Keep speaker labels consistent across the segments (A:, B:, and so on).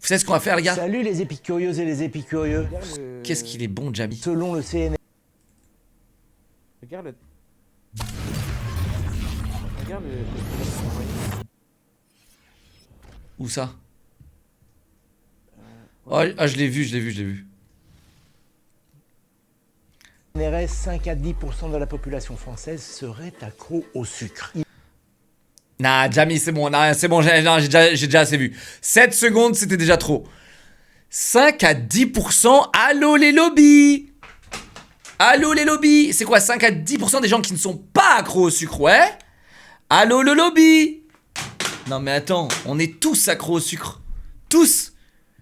A: Vous savez ce qu'on va faire, les gars?
B: Salut les épicurieuses et les épicurieux.
A: Qu'est-ce qu'il est bon, Jamie.
B: Selon le CNR.
C: Regarde le... Regarde le...
A: Où ça? Oh, ah, je l'ai vu.
B: CNRS, 5 à 10% de la population française serait accro au sucre.
A: Nah, Jamie, c'est bon, nah, c'est bon, j'ai déjà assez vu. 7 secondes, c'était déjà trop. 5 à 10%, allô les lobbies. Allô les lobbies. C'est quoi, 5 à 10% des gens qui ne sont pas accros au sucre, ouais? Allô le lobby. Non mais attends, on est tous accros au sucre. Tous.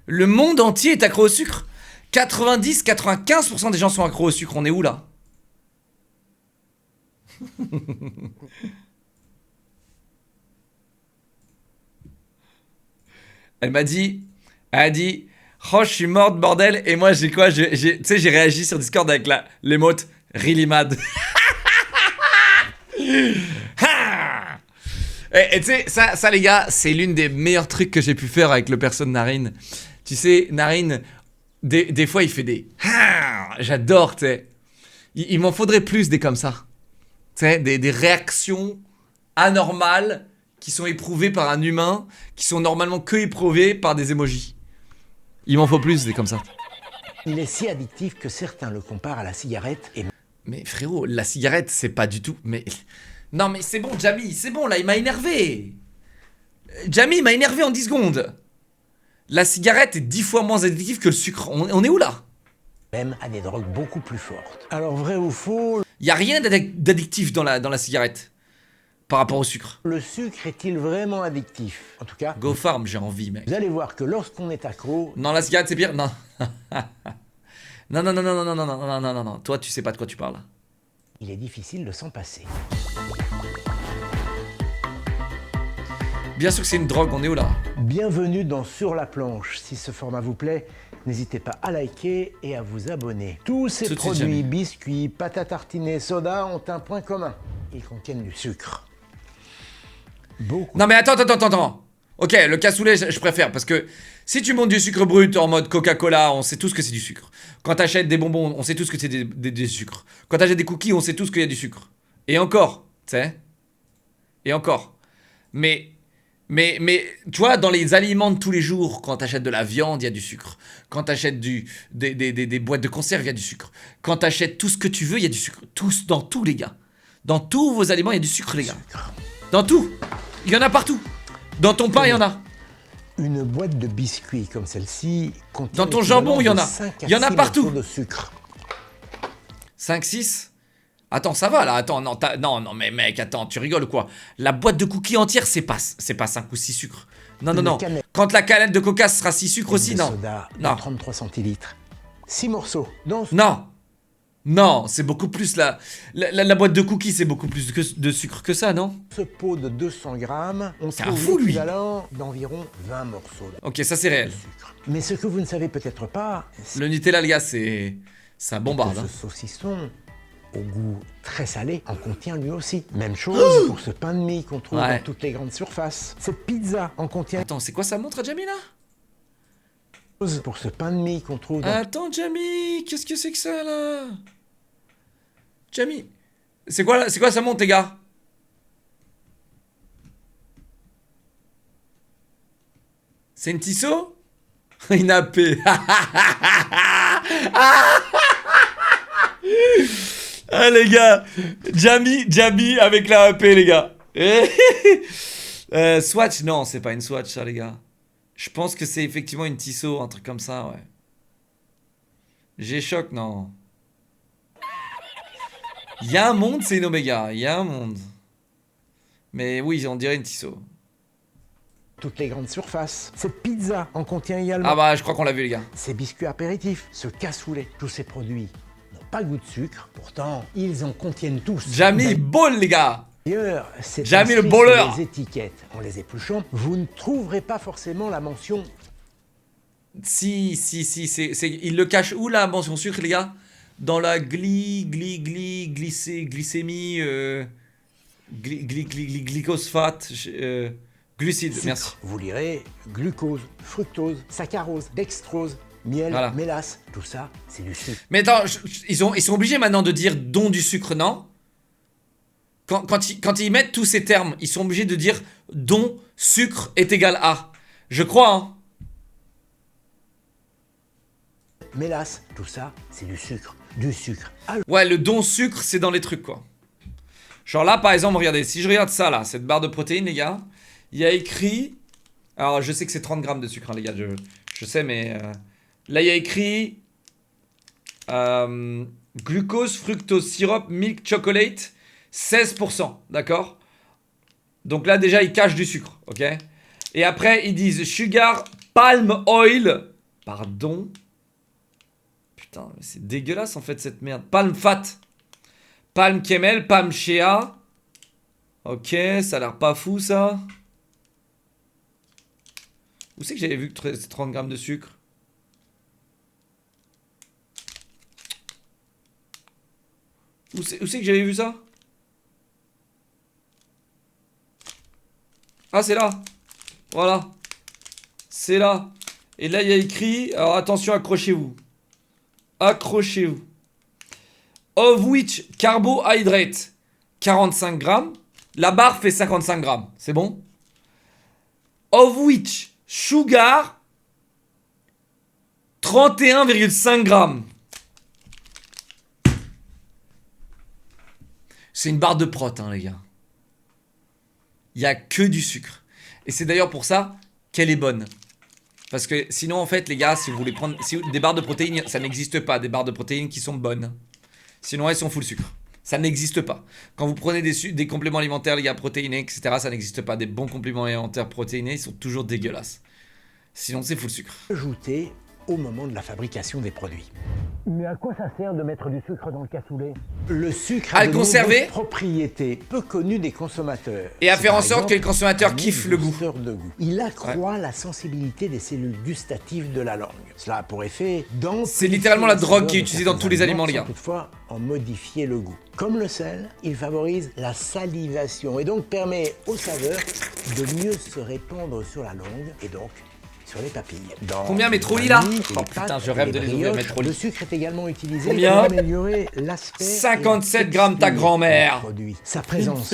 A: Le monde entier est accro au sucre. 90-95% des gens sont accros au sucre, on est où là? Elle a dit, oh je suis morte bordel, et moi j'ai quoi, tu sais j'ai réagi sur Discord avec l'émote really mad. Et tu sais, ça les gars, c'est l'une des meilleurs trucs que j'ai pu faire avec le perso de Narine. Tu sais, Narine, des fois il fait des... J'adore, tu sais. Il m'en faudrait plus des comme ça. Tu sais, des réactions anormales qui sont éprouvées par un humain, qui sont normalement que éprouvées par des emojis. Il m'en faut plus des comme ça.
B: Il est si addictif que certains le comparent à la cigarette et...
A: Mais frérot, la cigarette, c'est pas du tout... Mais... Non mais c'est bon, Jamie, c'est bon, là, il m'a énervé. Jamie, il m'a énervé en 10 secondes. La cigarette est 10 fois moins addictive que le sucre. On est où, là?
B: même à des drogues beaucoup plus fortes. Alors vrai ou faux,
A: Il y a rien d'addictif dans la cigarette. Par rapport au sucre.
B: le sucre est-il vraiment addictif? En tout cas,
A: Go Farm, j'ai envie, mec.
B: vous allez voir que lorsqu'on est accro,
A: Non, la cigarette, c'est pire. Non. Non, non, non, non, non, non, non, non, non, non, non. Toi, tu sais pas de quoi tu parles.
B: il est difficile de s'en passer.
A: Bien sûr que c'est une drogue, on est où là?
B: Bienvenue dans Sur la planche. Si ce format vous plaît, n'hésitez pas à liker et à vous abonner. Tous ces
A: Tout de suite,
B: produits,
A: jamais.
B: biscuits, pâtes à tartiner, soda ont un point commun. Ils contiennent du sucre. Beaucoup.
A: Non mais attends. Ok, le cassoulet, je préfère, parce que si tu montes du sucre brut en mode Coca-Cola, on sait tous que c'est du sucre. Quand t'achètes des bonbons, on sait tous que c'est des sucres. Quand t'achètes des cookies, on sait tous qu'il y a du sucre. Et encore, tu sais. Et encore. Mais, tu vois, dans les aliments de tous les jours, quand t'achètes de la viande, il y a du sucre. Quand t'achètes des boîtes de conserve, il y a du sucre. Quand t'achètes tout ce que tu veux, il y a du sucre. Dans tous, les gars. Dans tous vos aliments, il y a du sucre, les gars. Dans tout. Il y en a partout. Dans ton pain, il y en a.
B: Une boîte de biscuits comme celle-ci contient
A: Dans ton jambon, il y en a.
B: l'équivalent de 5 à
A: Il y en a
B: 6
A: partout.
B: morceaux de sucre.
A: 5, 6. Attends, ça va là. Attends, non, mais mec, attends, tu rigoles ou quoi? La boîte de cookies entière, c'est pas 5 ou 6 sucres. Non.
B: canette.
A: Quand la canette de coca sera 6 sucres
B: Une
A: aussi,
B: de
A: non.
B: soda de
A: Non.
B: 33 centilitres. 6 morceaux. Dans
A: Non, c'est beaucoup plus la boîte de cookies, c'est beaucoup plus de sucre que ça, non?
B: ce pot de 200 grammes, on
A: C'est un
B: trouve
A: fou, lui.
B: l'équivalent d'environ 20 morceaux de
A: Ok, ça c'est réel.
B: sucre. Mais ce que vous ne savez peut-être pas, c'est
A: Le Nutella, les gars, ça bombarde.
B: que
A: Hein.
B: ce saucisson, au goût très salé, en contient lui aussi. Même chose pour ce pain de mie qu'on trouve
A: Ouais.
B: dans toutes les grandes surfaces. Cette pizza en contient
A: Attends, c'est quoi ça montre à Jamie là?
B: pour ce pain de mie qu'on trouve dans
A: Attends, Jamie, qu'est-ce que c'est que ça là? Jamie, c'est quoi ça monte, les gars? C'est une Tissot? Une AP. Ah les gars, Jamie avec la AP, les gars. Swatch, non, c'est pas une Swatch ça, les gars. Je pense que c'est effectivement une Tissot, un truc comme ça, ouais. G-Shock, non. Il y a un monde, c'est une Omega. Il y a un monde. Mais oui, on dirait une Tissot.
B: toutes les grandes surfaces. Cette pizza en contient également.
A: Ah bah, je crois qu'on l'a vu, les gars.
B: Ces biscuits apéritifs, ce cassoulet, tous ces produits n'ont pas goût de sucre, pourtant ils en contiennent tous.
A: Jamie Ball, les gars.
B: D'ailleurs, c'est
A: Jamie le
B: inscrit sur
A: bowler.
B: les étiquettes. En les épluchant, vous ne trouverez pas forcément la mention
A: Si, il le cache où la mention sucre, les gars? Dans la glycémie, glycosphate, Glucides,
B: Sucre,
A: merci.
B: vous lirez glucose, fructose, saccharose, dextrose, miel,
A: Voilà.
B: mélasse. Tout ça, c'est du sucre.
A: Mais attends, ils sont obligés maintenant de dire don du sucre, non? Quand ils mettent tous ces termes, ils sont obligés de dire don sucre est égal à. Je crois, hein.
B: Mélasse, tout ça, c'est du sucre. Du sucre.
A: Ouais, le don sucre, c'est dans les trucs, quoi. Genre là, par exemple, regardez, si je regarde ça, là, cette barre de protéines, les gars, il y a écrit... Alors, je sais que c'est 30 grammes de sucre, hein, les gars, je sais, mais... Là, il y a écrit... glucose, fructose, sirop, milk, chocolate, 16%, d'accord? Donc là, déjà, ils cachent du sucre, ok? Et après, ils disent sugar, palm oil... Pardon? Putain, c'est dégueulasse, en fait, cette merde. Palm fat. Palm camel, palm shea. Ok, ça a l'air pas fou, ça. Où c'est que j'avais vu que c'est 30 grammes de sucre? Où c'est que j'avais vu ça? Ah, c'est là. Voilà. C'est là. Et là, il y a écrit... Alors, attention, accrochez-vous. Accrochez-vous. Of which carbohydrate 45 grammes. La barre fait 55 grammes. C'est bon? Of which sugar 31,5 grammes. C'est une barre de prot, hein, les gars. Il n'y a que du sucre. Et c'est d'ailleurs pour ça qu'elle est bonne. Parce que sinon, en fait, les gars, si vous voulez prendre des barres de protéines, ça n'existe pas, des barres de protéines qui sont bonnes. Sinon, elles sont full sucre. Ça n'existe pas. Quand vous prenez des compléments alimentaires, les gars, protéinés, etc., ça n'existe pas. Des bons compléments alimentaires protéinés, ils sont toujours dégueulasses. Sinon, c'est full sucre.
B: Ajouté au moment de la fabrication des produits. Mais à quoi ça sert de mettre du sucre dans le cassoulet? Le sucre
A: À
B: a
A: le
B: de
A: conserver.
B: nombreuses propriétés peu connues des consommateurs.
A: Et à
B: C'est
A: faire
B: par
A: en sorte
B: exemple
A: que les consommateurs
B: un
A: kiffent le goût.
B: boosteur de goût. Il accroît la sensibilité des cellules gustatives de la langue. Cela a pour effet
A: C'est littéralement la drogue qui est utilisée dans tous les aliments, les gars.
B: sans toutefois en modifier le goût. Comme le sel, il favorise la salivation et donc permet aux saveurs de mieux se répandre sur la langue et donc sur les papilles. Dans
A: Combien Métro
B: les
A: là?
B: panis,
A: Oh
B: les
A: putain,
B: pâtes
A: je rêve
B: et
A: de
B: les
A: les ouvrir,
B: brioches,
A: Métro.
B: Le sucre est également utilisé
A: Combien?
B: pour améliorer l'aspect.
A: 57 grammes ta grand-mère.
B: Sa présence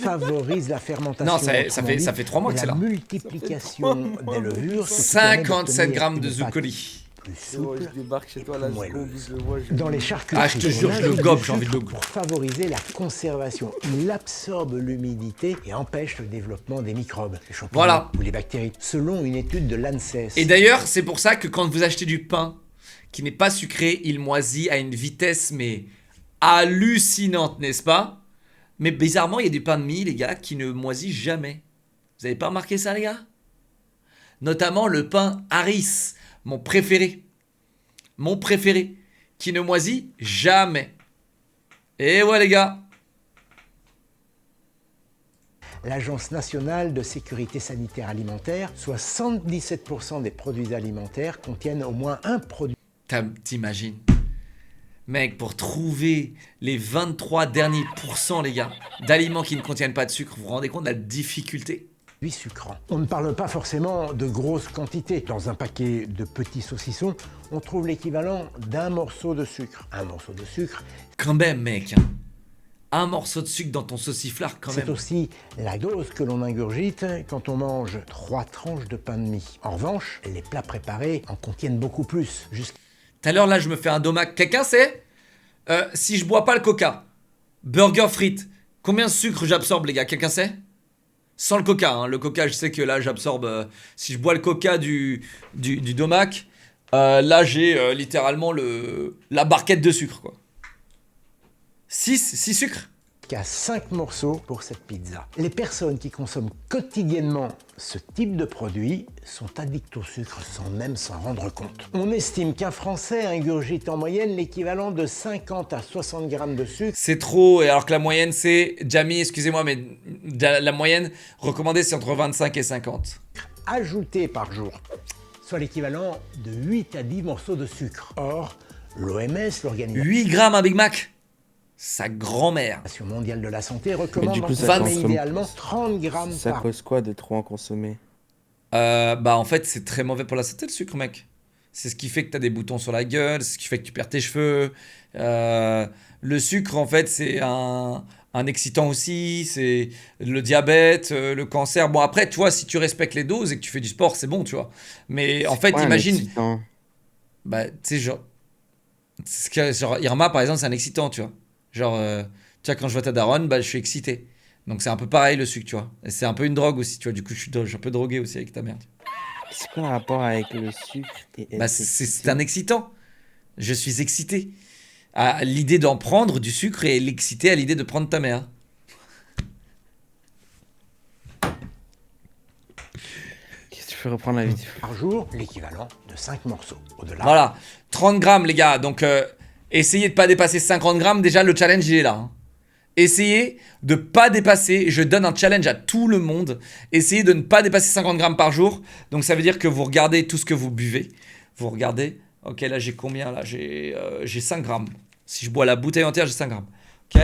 B: favorise la fermentation.
A: Non, ça
B: autrement
A: fait
B: dit,
A: 3 mois que c'est
B: la
A: là.
B: multiplication des levures. ce qui permet
A: 57
B: d'obtenir
A: grammes de
B: une pâte
A: zuccholi.
B: plus
C: C'est bon,
B: souple.
C: je débarque chez toi, là, je
B: moelleuse.
C: le vois.
B: Dans les charcuteries,
A: Ah, je te jure,
B: on
A: je le
B: ajoute
A: gobe,
B: du
A: j'ai envie de le
B: sucre pour favoriser la conservation. Il absorbe l'humidité et empêche le développement des microbes, les champignons
A: Voilà.
B: ou les bactéries, selon une étude de l'ANSES.
A: Et d'ailleurs, c'est pour ça que quand vous achetez du pain qui n'est pas sucré, il moisit à une vitesse mais hallucinante, n'est-ce pas? Mais bizarrement, il y a du pain de mie, les gars, qui ne moisit jamais. Vous avez pas remarqué ça, les gars? Notamment le pain Harris, mon préféré. Mon préféré, qui ne moisit jamais. Et ouais, les gars.
B: L'Agence nationale de sécurité sanitaire alimentaire, 77% des produits alimentaires contiennent au moins un produit
A: T'imagines? Mec, pour trouver les 23 derniers pourcents, les gars, d'aliments qui ne contiennent pas de sucre, vous vous rendez compte de la difficulté?
B: sucrant. On ne parle pas forcément de grosses quantités. Dans un paquet de petits saucissons, on trouve l'équivalent d'un morceau de sucre. Un morceau de sucre,
A: Quand même, mec. Hein. Un morceau de sucre dans ton sauciflard, quand
B: c'est
A: même.
B: aussi la dose que l'on ingurgite quand on mange 3 tranches de pain de mie. En revanche, les plats préparés en contiennent beaucoup plus.
A: Tout à l'heure, là, je me fais un domac. Quelqu'un sait si je bois pas le coca, burger frites, combien de sucre j'absorbe, les gars? Quelqu'un sait? Sans le coca, hein. Le coca, je sais que là, j'absorbe... si je bois le coca du domac, là, j'ai littéralement la barquette de sucre, quoi. 6 sucres?
B: Qu'à 5 morceaux pour cette pizza. Les personnes qui consomment quotidiennement ce type de produit sont addicts au sucre sans même s'en rendre compte. On estime qu'un Français ingurgite en moyenne l'équivalent de 50 à 60 grammes de sucre.
A: C'est trop, et alors que la moyenne, c'est... Jamie, excusez-moi, mais la moyenne recommandée, c'est entre 25 et 50.
B: Ajouté par jour, soit l'équivalent de 8 à 10 morceaux de sucre. Or, l'OMS, l'organisation
A: 8 grammes un Big Mac? Sa grand-mère.
B: L'Organisation mondiale de la santé
D: Mais
B: recommande
D: du
B: d'en
D: coup, ça
B: consommer
D: consomme.
B: idéalement 30 grammes
D: Ça
B: par
D: cause quoi de trop en consommer?
A: Bah en fait c'est très mauvais pour la santé le sucre mec. C'est ce qui fait que t'as des boutons sur la gueule, c'est ce qui fait que tu perds tes cheveux. Le sucre en fait c'est un excitant aussi, c'est le diabète, le cancer. Bon après tu vois si tu respectes les doses et que tu fais du sport c'est bon tu vois. Mais en
D: C'est
A: fait
D: quoi un
A: imagine,
D: excitant?
A: bah tu sais genre, genre Irma par exemple c'est un excitant tu vois. Genre tu vois quand je vois ta daronne bah je suis excité. Donc c'est un peu pareil le sucre tu vois. Et c'est un peu une drogue aussi tu vois. Du coup je suis un peu drogué aussi avec ta mère.
D: C'est quoi le rapport avec le sucre et
A: Bah,
D: être
A: c'est un
D: excité?
A: excitant. Je suis excité à l'idée d'en prendre du sucre et l'excité à l'idée de prendre ta mère.
D: Qu'est-ce que tu peux reprendre la vidéo?
B: jour, l'équivalent de 5 morceaux. Au-delà,
A: Voilà. 30 grammes, les gars. Donc, essayez de pas dépasser 50 grammes. Déjà, le challenge, il est là. Hein. Essayez de pas dépasser. Je donne un challenge à tout le monde. Essayez de ne pas dépasser 50 grammes par jour. Donc, ça veut dire que vous regardez tout ce que vous buvez. Vous regardez. Ok, là, j'ai combien là j'ai 5 grammes. Si je bois la bouteille entière, j'ai 5 grammes. Ok.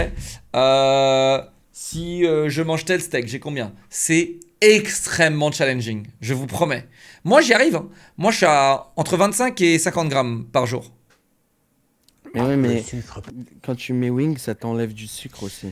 A: Si je mange tel steak, j'ai combien? C'est extrêmement challenging. Je vous promets. Moi, j'y arrive. Hein. Moi, je suis à entre 25 et 50 grammes par jour.
D: Mais ouais,
B: le
D: mais
B: sucre
D: quand tu mets wing, ça t'enlève du sucre aussi.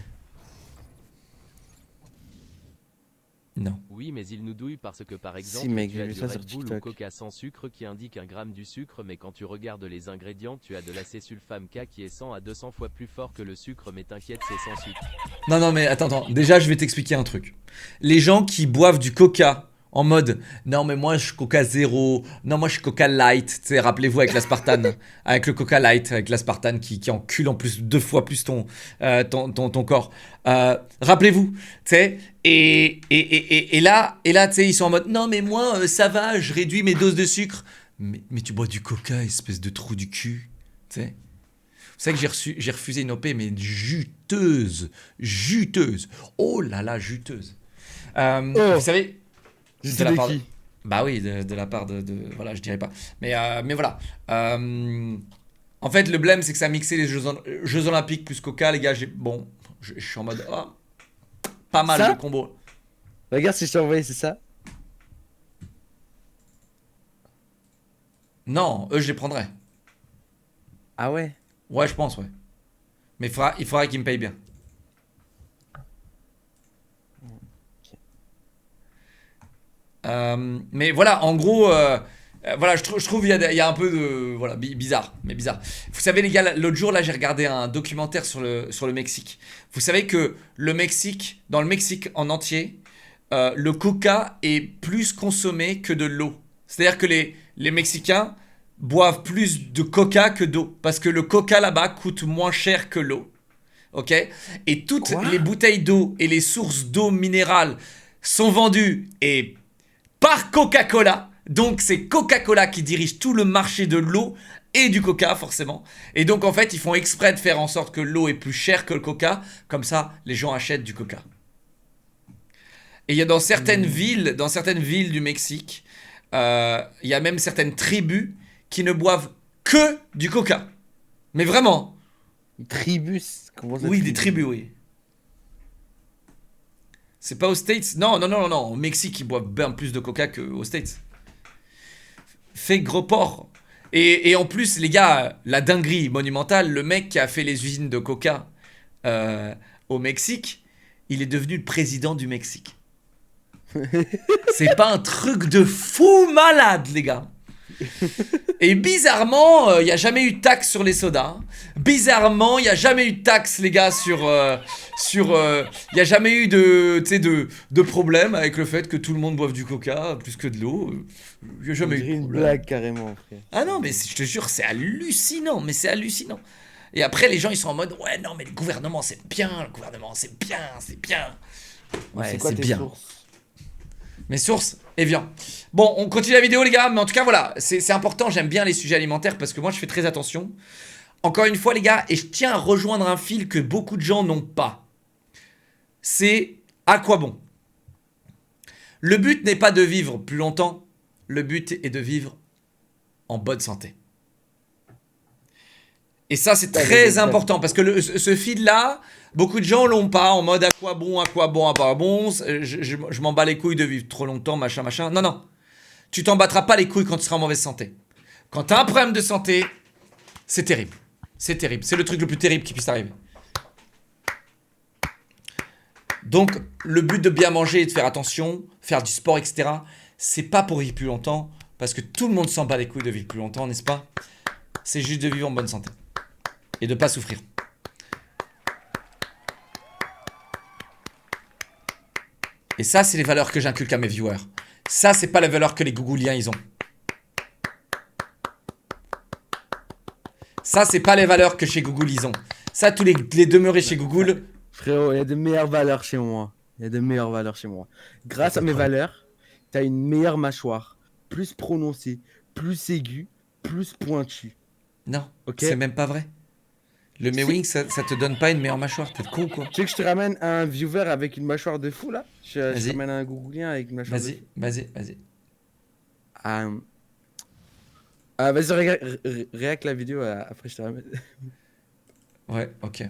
A: Non.
E: Oui, mais il nous douille parce que par exemple,
D: Si, mec,
E: tu
D: j'ai
E: as
D: vu
E: du
D: ça
E: Red
D: sur
E: Bull ou
D: TikTok.
E: Coca sans sucre qui indique 1 gramme du sucre, mais quand tu regardes les ingrédients, tu as de l'acésulfame K qui est 100 à 200 fois plus fort que le sucre, mais t'inquiète, c'est sans sucre.
A: Non, non, mais attends. Déjà, je vais t'expliquer un truc. Les gens qui boivent du coca en mode non, mais moi, je suis coca zéro. Non, moi, je suis coca light. Tu sais, rappelez-vous avec l'aspartane. Avec le coca light, avec l'aspartane qui encule en plus 2 fois plus ton corps. Rappelez-vous. Tu sais. Et là, tu sais, ils sont en mode non, mais moi, ça va, je réduis mes doses de sucre. Mais tu bois du coca, espèce de trou du cul. Tu sais. Vous savez que j'ai refusé une OP, mais juteuse. Juteuse. Oh là là, juteuse.
D: Oh,
A: Vous savez,
D: je
A: la
D: de
A: part
D: qui?
A: bah oui, de la part voilà, je dirais pas. Mais voilà. En fait, le blême, c'est que ça a mixé les Jeux Olympiques plus Coca, les gars. Bon, je suis en mode, ah, pas mal
D: Ça?
A: le combo.
D: Regarde si je t'ai envoyé, c'est ça?
A: Non, eux, je les prendrais.
D: Ah ouais?
A: Ouais, je pense, ouais. Mais il faudra qu'ils me payent bien. Mais voilà, en gros, voilà, je trouve il y a un peu de voilà bizarre, mais bizarre. Vous savez les gars, l'autre jour là, j'ai regardé un documentaire sur le Mexique. Vous savez que le Mexique, dans le Mexique en entier, le coca est plus consommé que de l'eau. C'est-à-dire que les Mexicains boivent plus de coca que d'eau parce que le coca là-bas coûte moins cher que l'eau. Ok? Et toutes
D: Quoi?
A: les bouteilles d'eau et les sources d'eau minérale sont vendues et par Coca-Cola. Donc c'est Coca-Cola qui dirige tout le marché de l'eau et du coca forcément. Et donc en fait ils font exprès de faire en sorte que l'eau est plus chère que le coca. Comme ça les gens achètent du coca. Et il y a dans certaines villes du Mexique, il y a même certaines tribus qui ne boivent que du coca. Mais vraiment.
D: Tribus? Comment ça,
A: Oui, des tribus, oui. C'est pas aux States? Non, non, non, non. Au Mexique, ils boivent bien plus de coca qu'aux States. Fait gros porc. Et en plus, les gars, la dinguerie monumentale, le mec qui a fait les usines de coca au Mexique, il est devenu le président du Mexique. C'est pas un truc de fou malade, les gars. Et bizarrement, il n'y a jamais eu de taxe sur les sodas. Bizarrement, il n'y a jamais eu de taxe, les gars, il n'y a jamais eu de problème avec le fait que tout le monde boive du coca plus que de l'eau. Il n'y a jamais eu de
D: une
A: problème.
D: blague carrément, frère.
A: Ah non, mais je te jure, c'est hallucinant, mais c'est hallucinant. Et après, les gens, ils sont en mode, ouais, non, mais le gouvernement, c'est bien, c'est bien, c'est bien. Ouais,
D: c'est quoi
A: c'est
D: tes
A: bien.
D: sources?
A: Mes sources, Evian. Bon, on continue la vidéo, les gars, mais en tout cas, voilà, c'est important, j'aime bien les sujets alimentaires parce que moi, je fais très attention. Encore une fois, les gars, et je tiens à rejoindre un fil que beaucoup de gens n'ont pas. C'est à quoi bon? Le but n'est pas de vivre plus longtemps, le but est de vivre en bonne santé. Et ça, c'est
D: Ouais,
A: très
D: mais-
A: important parce que ce feed-là, beaucoup de gens l'ont pas en mode à quoi bon, à quoi bon, à quoi bon. Je m'en bats les couilles de vivre trop longtemps, machin, machin. Non, non. Tu t'en battras pas les couilles quand tu seras en mauvaise santé. Quand tu as un problème de santé, c'est terrible. C'est terrible. C'est le truc le plus terrible qui puisse arriver. Donc, le but de bien manger et de faire attention, faire du sport, etc., c'est pas pour vivre plus longtemps, parce que tout le monde s'en bat les couilles de vivre plus longtemps, n'est-ce pas? C'est juste de vivre en bonne santé. Et de pas souffrir. Et ça, c'est les valeurs que j'inculque à mes viewers. Ça, c'est pas les valeurs que les gougouliens, ils ont. Ça, c'est pas les valeurs que chez Google, ils ont. Ça, tous les demeurés chez Google...
D: Frérot, il y a de meilleures valeurs chez moi. Il y a de meilleures valeurs chez moi. Grâce à mes valeurs, t'as une meilleure mâchoire. Plus prononcée, plus aiguë, plus pointue.
A: Non,
D: Ok.
A: c'est même pas vrai. Le Mewing, ça te donne pas une meilleure mâchoire. T'es con, quoi.
D: Tu veux que je te ramène un viewer avec une mâchoire de fou là? Je
A: Vas-y.
D: te ramène un googlien avec une mâchoire de fou.
A: Vas-y, vas-y, vas-y.
D: Vas-y, réac la vidéo, après je te ramène.
A: Ouais, ok.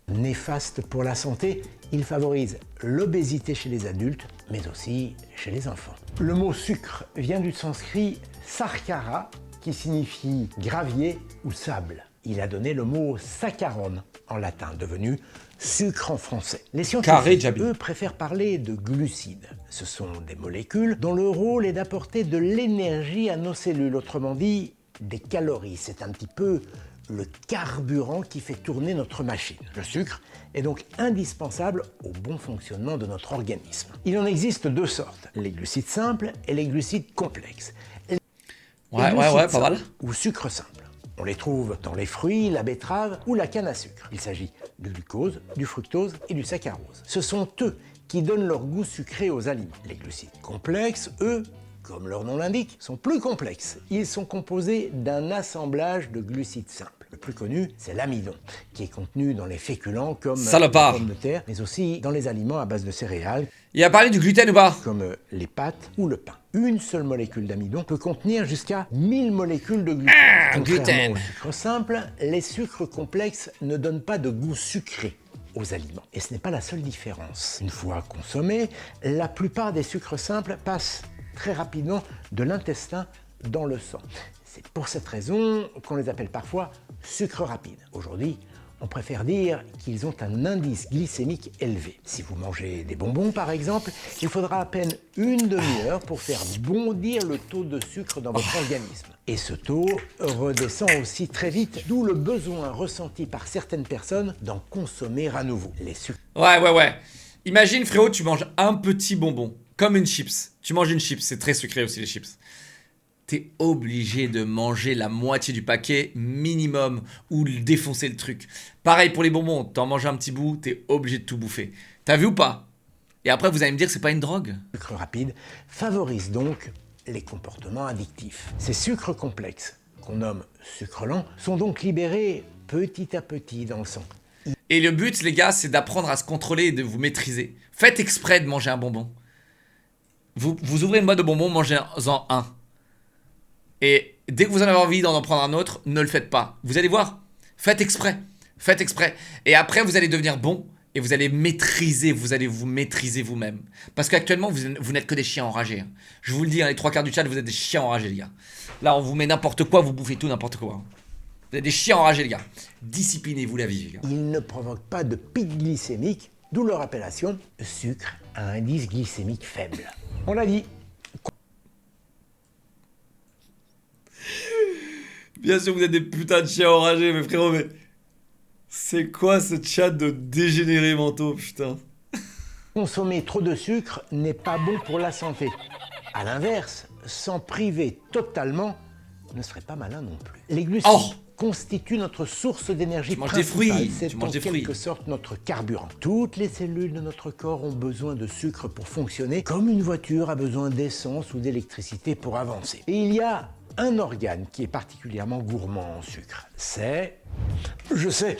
B: Néfaste pour la santé, il favorise l'obésité chez les adultes, mais aussi chez les enfants. Le mot sucre vient du sanskrit sarkara, qui signifie gravier ou sable. Il a donné le mot saccharon en latin, devenu sucre en français. Les
A: Carré,
B: scientifiques,
A: Jabi.
B: eux, préfèrent parler de glucides. Ce sont des molécules dont le rôle est d'apporter de l'énergie à nos cellules, autrement dit, des calories. C'est un petit peu le carburant qui fait tourner notre machine. Le sucre est donc indispensable au bon fonctionnement de notre organisme. Il en existe deux sortes, les glucides simples et les glucides complexes. Les
A: Ouais,
B: glucides
A: pas mal.
B: simples ou sucre simple. On les trouve dans les fruits, la betterave ou la canne à sucre. Il s'agit du glucose, du fructose et du saccharose. Ce sont eux qui donnent leur goût sucré aux aliments. Les glucides complexes, eux, comme leur nom l'indique, sont plus complexes. Ils sont composés d'un assemblage de glucides simples. Le plus connu, c'est l'amidon, qui est contenu dans les féculents comme
A: Salopard.
B: les pommes de terre, mais aussi dans les aliments à base de céréales,
A: Il a parlé du gluten ou pas?
B: comme les pâtes ou le pain. Une seule molécule d'amidon peut contenir jusqu'à 1000 molécules de gluten.
A: gluten.
B: Contrairement aux sucres simples, les sucres complexes ne donnent pas de goût sucré aux aliments. Et ce n'est pas la seule différence. Une fois consommés, la plupart des sucres simples passent très rapidement de l'intestin dans le sang. C'est pour cette raison qu'on les appelle parfois sucres rapides. Aujourd'hui, on préfère dire qu'ils ont un indice glycémique élevé. Si vous mangez des bonbons par exemple, il faudra à peine une demi-heure pour faire bondir le taux de sucre dans votre organisme. Et ce taux redescend aussi très vite, d'où le besoin ressenti par certaines personnes d'en consommer à nouveau. Les sucres
A: Ouais. Imagine, frérot, tu manges un petit bonbon, comme une chips. Tu manges une chips, c'est très sucré aussi les chips. T'es obligé de manger la moitié du paquet minimum ou défoncer le truc. Pareil pour les bonbons, t'en manges un petit bout, t'es obligé de tout bouffer. T'as vu ou pas? Et après vous allez me dire que c'est pas une drogue?
B: rapides favorisent donc les comportements addictifs. Ces sucres complexes, qu'on nomme sucres lents, sont donc libérés petit à petit dans le sang.
A: Et le but les gars c'est d'apprendre à se contrôler et de vous maîtriser. Faites exprès de manger un bonbon. Vous ouvrez une boîte de bonbons, mangez-en un. Et dès que vous en avez envie d'en prendre un autre, ne le faites pas. Vous allez voir, faites exprès. Faites exprès. Et après, vous allez devenir bon et vous allez maîtriser, vous allez vous maîtriser vous-même. Parce qu'actuellement, vous n'êtes que des chiens enragés. Hein. Je vous le dis, hein, les trois quarts du chat, vous êtes des chiens enragés, les gars. Là, on vous met n'importe quoi, vous bouffez tout n'importe quoi. Hein. Vous êtes des chiens enragés, les gars. Disciplinez-vous la vie, les gars.
B: Ils ne provoquent pas de pic glycémique, d'où leur appellation sucre à indice glycémique faible. On l'a dit.
A: Bien sûr, vous êtes des putains de chiens enragés, mais frérot, mais... C'est quoi ce chat de dégénérés mentaux, putain?
B: Consommer trop de sucre n'est pas bon pour la santé. À l'inverse, s'en priver totalement ne serait pas malin non plus. Les glucides
A: Oh
B: constituent notre source d'énergie
A: Tu manges des
B: principale.
A: fruits,
B: C'est
A: tu
B: en
A: manges des
B: quelque
A: fruits.
B: sorte notre carburant. Toutes les cellules de notre corps ont besoin de sucre pour fonctionner, comme une voiture a besoin d'essence ou d'électricité pour avancer. Et il y a un organe qui est particulièrement gourmand en sucre. C'est... Je sais,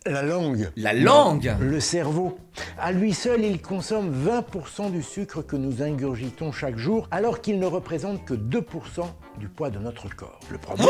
B: la langue.
A: La langue?
B: Le cerveau. À lui seul, il consomme 20% du sucre que nous ingurgitons chaque jour, alors qu'il ne représente que 2% du poids de notre corps. Le problème,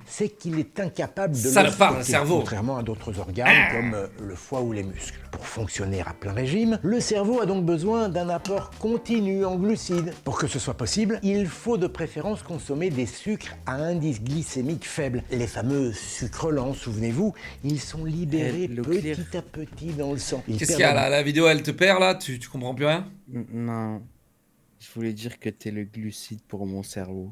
B: c'est qu'il est incapable de le
A: Salopard, le
B: stocker,
A: cerveau.
B: contrairement à d'autres organes comme le foie ou les muscles. Pour fonctionner à plein régime, le cerveau a donc besoin d'un apport continu en glucides. Pour que ce soit possible, il faut de préférence consommer des sucres à indice glycémique faible. Les fameux sucres lents, souvenez-vous, ils sont libérés
D: le
B: petit
D: clear.
B: à petit dans le sang. Ils
A: Qu'est-ce qu'il y a
B: perdent
A: là? La vidéo, elle te perd là? Tu comprends plus rien?
D: Non. Je voulais dire que t'es le glucide pour mon cerveau.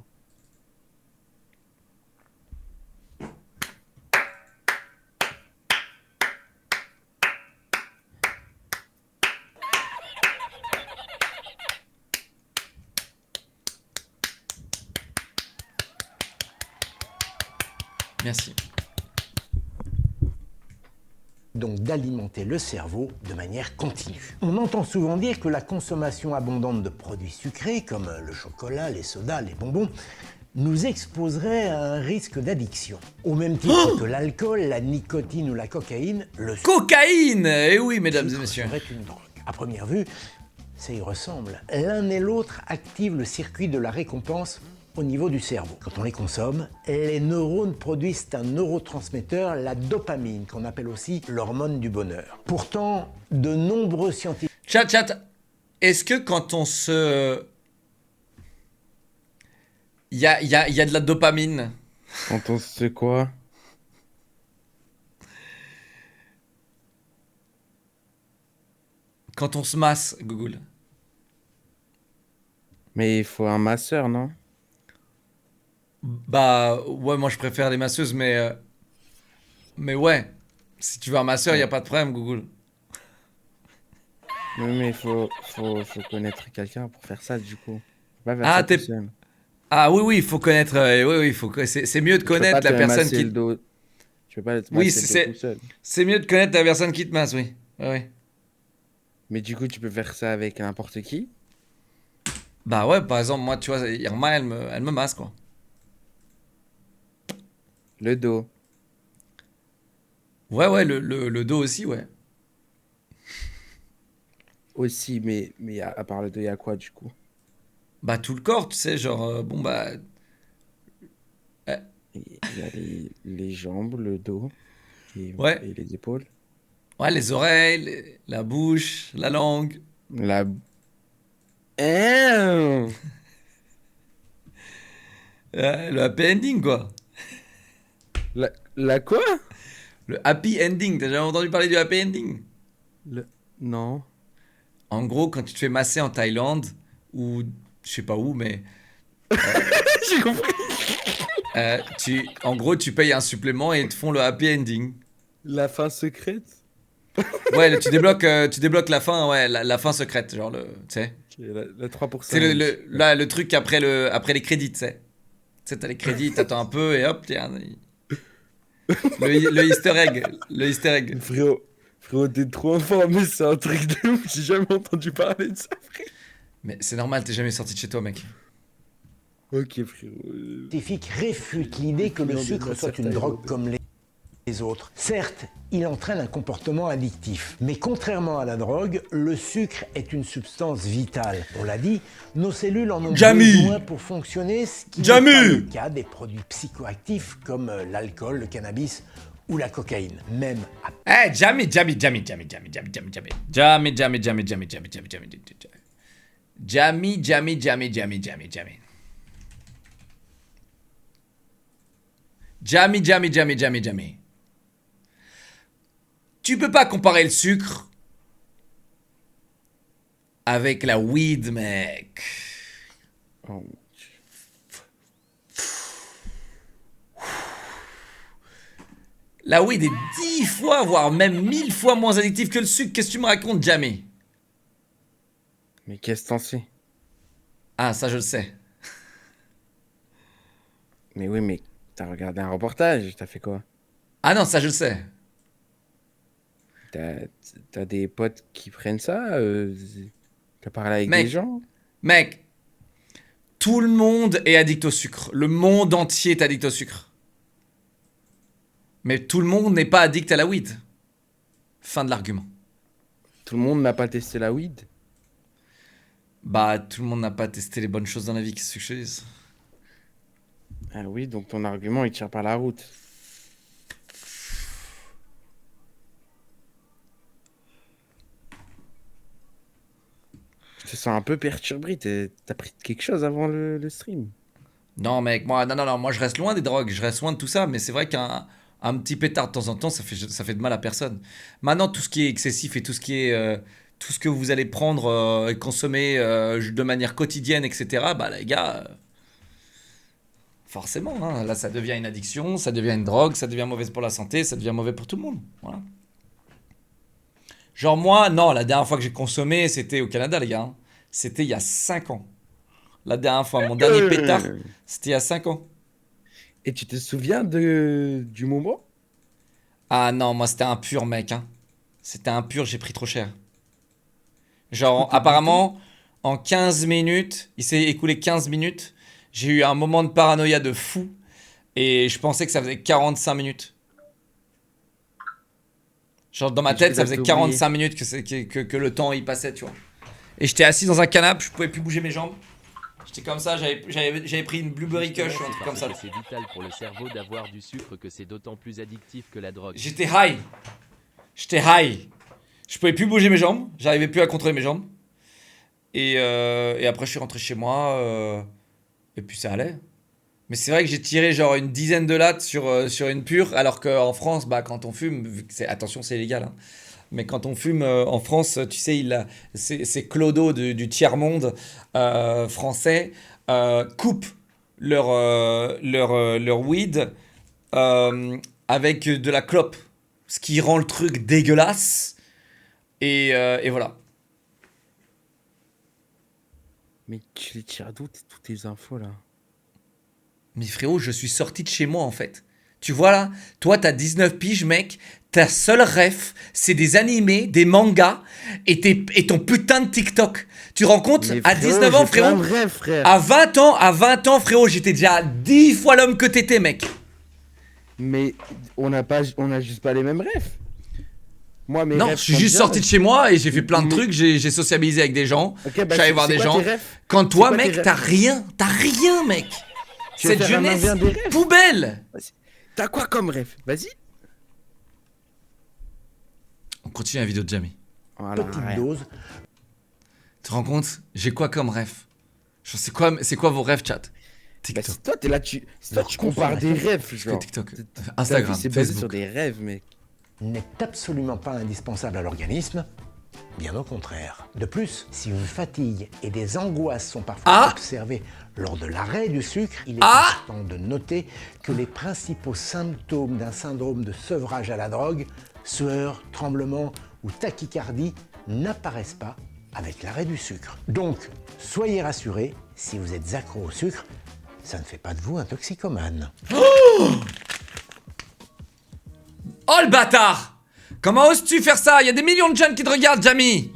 A: Merci.
B: donc d'alimenter le cerveau de manière continue. On entend souvent dire que la consommation abondante de produits sucrés, comme le chocolat, les sodas, les bonbons, nous exposerait à un risque d'addiction. Au même titre que l'alcool, la nicotine ou la cocaïne, le
A: Cocaïne! Eh oui, mesdames et
B: sucre
A: messieurs.
B: serait une drogue. À première vue, ça y ressemble. L'un et l'autre activent le circuit de la récompense au niveau du cerveau. Quand on les consomme, les neurones produisent un neurotransmetteur, la dopamine, qu'on appelle aussi l'hormone du bonheur. Pourtant, de nombreux scientifiques...
A: Chat, est-ce que quand on se... Il y a de la dopamine.
D: Quand on se quoi?
A: Quand on se masse, Google.
D: Mais il faut un masseur, non?
A: Bah, ouais, moi je préfère les masseuses, mais ouais. Si tu veux un masseur, y a pas de problème, Google.
D: Oui, mais il faut connaître quelqu'un pour faire ça, du coup. Faut pas faire
A: Ah,
D: ça
A: t'es-
D: tout seul.
A: Ah oui, il faut connaître. Oui, c'est mieux de
D: Tu peux
A: connaître
D: pas
A: la
D: te
A: personne
D: masser
A: qui.
D: le dos. Tu peux pas te
A: Oui,
D: masser le dos tout seul.
A: C'est mieux de connaître la personne qui te masse, oui. Ouais.
D: Mais du coup, tu peux faire ça avec n'importe qui.
A: Bah ouais, par exemple, moi, tu vois, Irma, elle me masse, quoi.
D: Le dos.
A: Ouais, le dos aussi, ouais.
D: Aussi, mais à part le dos, il y a quoi, du coup?
A: Bah tout le corps, tu sais, genre, bon, bah.
D: Il y a les jambes, le dos
A: Ouais.
D: et les épaules.
A: Ouais, les oreilles, la bouche, la langue.
D: La... Hein.
A: Le happy ending, quoi.
D: La quoi?
A: Le happy ending, t'as jamais entendu parler du happy ending?
D: Non.
A: En gros, quand tu te fais masser en Thaïlande, ou je sais pas où, mais
D: J'ai compris.
A: en gros, tu payes un supplément et ils te font le happy ending.
D: La fin secrète?
A: Ouais, tu débloques la fin, ouais, la fin secrète, genre tu sais.
D: Ok, la 3%.
A: C'est le truc après les crédits, tu sais. Tu sais, t'as les crédits, t'attends un peu et hop, tiens. Le easter egg, le easter egg.
D: Frérot, t'es trop informé, c'est un truc de ouf, j'ai jamais entendu parler de ça, frère.
A: Mais c'est normal, t'es jamais sorti de chez toi, mec.
D: Ok, frérot.
B: scientifiques réfutent l'idée que le
D: Non, mais
B: sucre
D: moi,
B: soit
D: certains,
B: une
D: ils
B: drogue
D: ont-
B: comme les autres. Certes, il entraîne un comportement addictif, mais contrairement à la drogue, le sucre est une substance vitale. On l'a dit, nos cellules en ont
A: Jamie
B: besoin pour fonctionner, ce qui n'est
A: Jamie
B: pas le cas des produits psychoactifs comme l'alcool, le cannabis ou la cocaïne. Même à
A: Eh, Jamie. Jamie. Tu peux pas comparer le sucre avec la weed, mec.
D: Oh,
A: La weed est 10 fois, voire même 1000 fois moins addictive que le sucre. Qu'est-ce que tu me racontes, Jamie?
D: mais qu'est-ce que t'en sais?
A: Ah, ça, je le sais.
D: Mais oui, mais t'as regardé un reportage, t'as fait quoi?
A: Ah non, ça, je le sais.
D: T'as des potes qui prennent ça? T'as parlé avec
A: Mec.
D: des gens?
A: Mec, tout le monde est addict au sucre. Le monde entier est addict au sucre. Mais tout le monde n'est pas addict à la weed. Fin de l'argument.
D: Tout le monde n'a pas testé la weed?
A: Bah, tout le monde n'a pas testé les bonnes choses dans la vie, qu'est-ce que je te dise?
D: Ah oui, donc ton argument, il tient pas la route. Je te sens un peu perturbé. T'as pris quelque chose avant le stream.
A: Non, mec, moi, non, moi je reste loin des drogues, je reste loin de tout ça, mais c'est vrai qu'un petit pétard de temps en temps, ça fait de mal à personne. Maintenant, tout ce qui est excessif et tout ce qui est. Tout ce que vous allez prendre et consommer de manière quotidienne, etc., bah les gars, forcément, hein, là ça devient une addiction, ça devient une drogue, ça devient mauvais pour la santé, ça devient mauvais pour tout le monde. Voilà. Genre moi, non, la dernière fois que j'ai consommé, c'était au Canada, les gars. Hein. C'était il y a 5 ans. La dernière fois, mon dernier pétard, c'était il y a 5 ans.
D: Et tu te souviens du moment?
A: Ah non, moi c'était un pur mec. Hein. C'était un pur, j'ai pris trop cher. Genre, apparemment, en 15 minutes, il s'est écoulé 15 minutes, j'ai eu un moment de paranoïa de fou et je pensais que ça faisait 45 minutes. Genre, dans ma
D: Et tu
A: tête,
D: les
A: ça
D: as
A: faisait
D: fait
A: 45 minutes que le temps il passait, tu vois. Et j'étais assis dans un canapé, je pouvais plus bouger mes jambes. J'étais comme ça, j'avais pris une blueberry kush ou un truc comme ça.
E: C'est vital pour le cerveau d'avoir du sucre que c'est d'autant plus addictif que la drogue.
A: J'étais high. J'étais high. Je pouvais plus bouger mes jambes, j'arrivais plus à contrôler mes jambes. Et après, je suis rentré chez moi. Et puis ça allait. Mais c'est vrai que j'ai tiré genre une dizaine de lattes sur une pure, alors qu'en France, bah, quand on fume, vu que attention, c'est illégal, hein, mais quand on fume en France, tu sais, c'est Clodo du tiers-monde français coupent leur weed avec de la clope, ce qui rend le truc dégueulasse. Et voilà.
D: Mais tu les tires d'où toutes tes infos là?
A: Mais frérot, je suis sorti de chez moi en fait. Tu vois là, toi t'as 19 piges mec, ta seule ref, c'est des animés, des mangas et ton putain de TikTok. Tu rends compte,
D: Mais
A: à 19 ans
D: j'ai plein
A: frérot,
D: de rêves, frère.
A: à 20 ans frérot, j'étais déjà 10 fois l'homme que t'étais mec.
D: Mais on a juste pas les mêmes rêves. Moi, mes
A: Non,
D: rêves
A: je suis
D: sont
A: juste
D: bien.
A: sorti de chez moi et j'ai fait plein de
D: Mais-
A: trucs, j'ai sociabilisé avec des gens,
D: Ok,
A: je suis allé voir
D: c'est
A: des
D: quoi
A: gens.
D: tes rêves?
A: Quand toi
D: C'est quoi tes
A: mec,
D: rêves?
A: t'as rien mec.
D: Tu veux
A: Cette
D: faire un
A: jeunesse
D: indien des rêves?
A: poubelle.
D: T'as quoi comme rêve? Vas-y.
A: On continue la vidéo de Jamie.
D: Voilà,
B: Petite
D: rien.
B: dose.
A: Tu te rends compte? J'ai quoi comme rêve? Genre, c'est quoi vos rêves, chat?
D: Bah,
A: TikTok.
D: c'est toi, t'es là, tu
B: Leur
D: compares des
B: consommation.
D: rêves,
A: Que
D: genre.
A: TikTok.
D: Ta
A: Instagram,
D: vie, c'est basé sur
A: Facebook.
D: des rêves, mec.
B: N'est absolument pas indispensable à l'organisme, bien au contraire. De plus, si une fatigue et des angoisses sont parfois
A: Ah
B: observées lors de l'arrêt du sucre, il est
A: Ah
B: important de noter que les principaux symptômes d'un syndrome de sevrage à la drogue, sueur, tremblement ou tachycardie, n'apparaissent pas avec l'arrêt du sucre. Donc, soyez rassurés, si vous êtes accro au sucre, ça ne fait pas de vous un toxicomane.
A: Oh le bâtard! Comment oses-tu faire ça? Il y a des millions de jeunes qui te regardent, Jamie!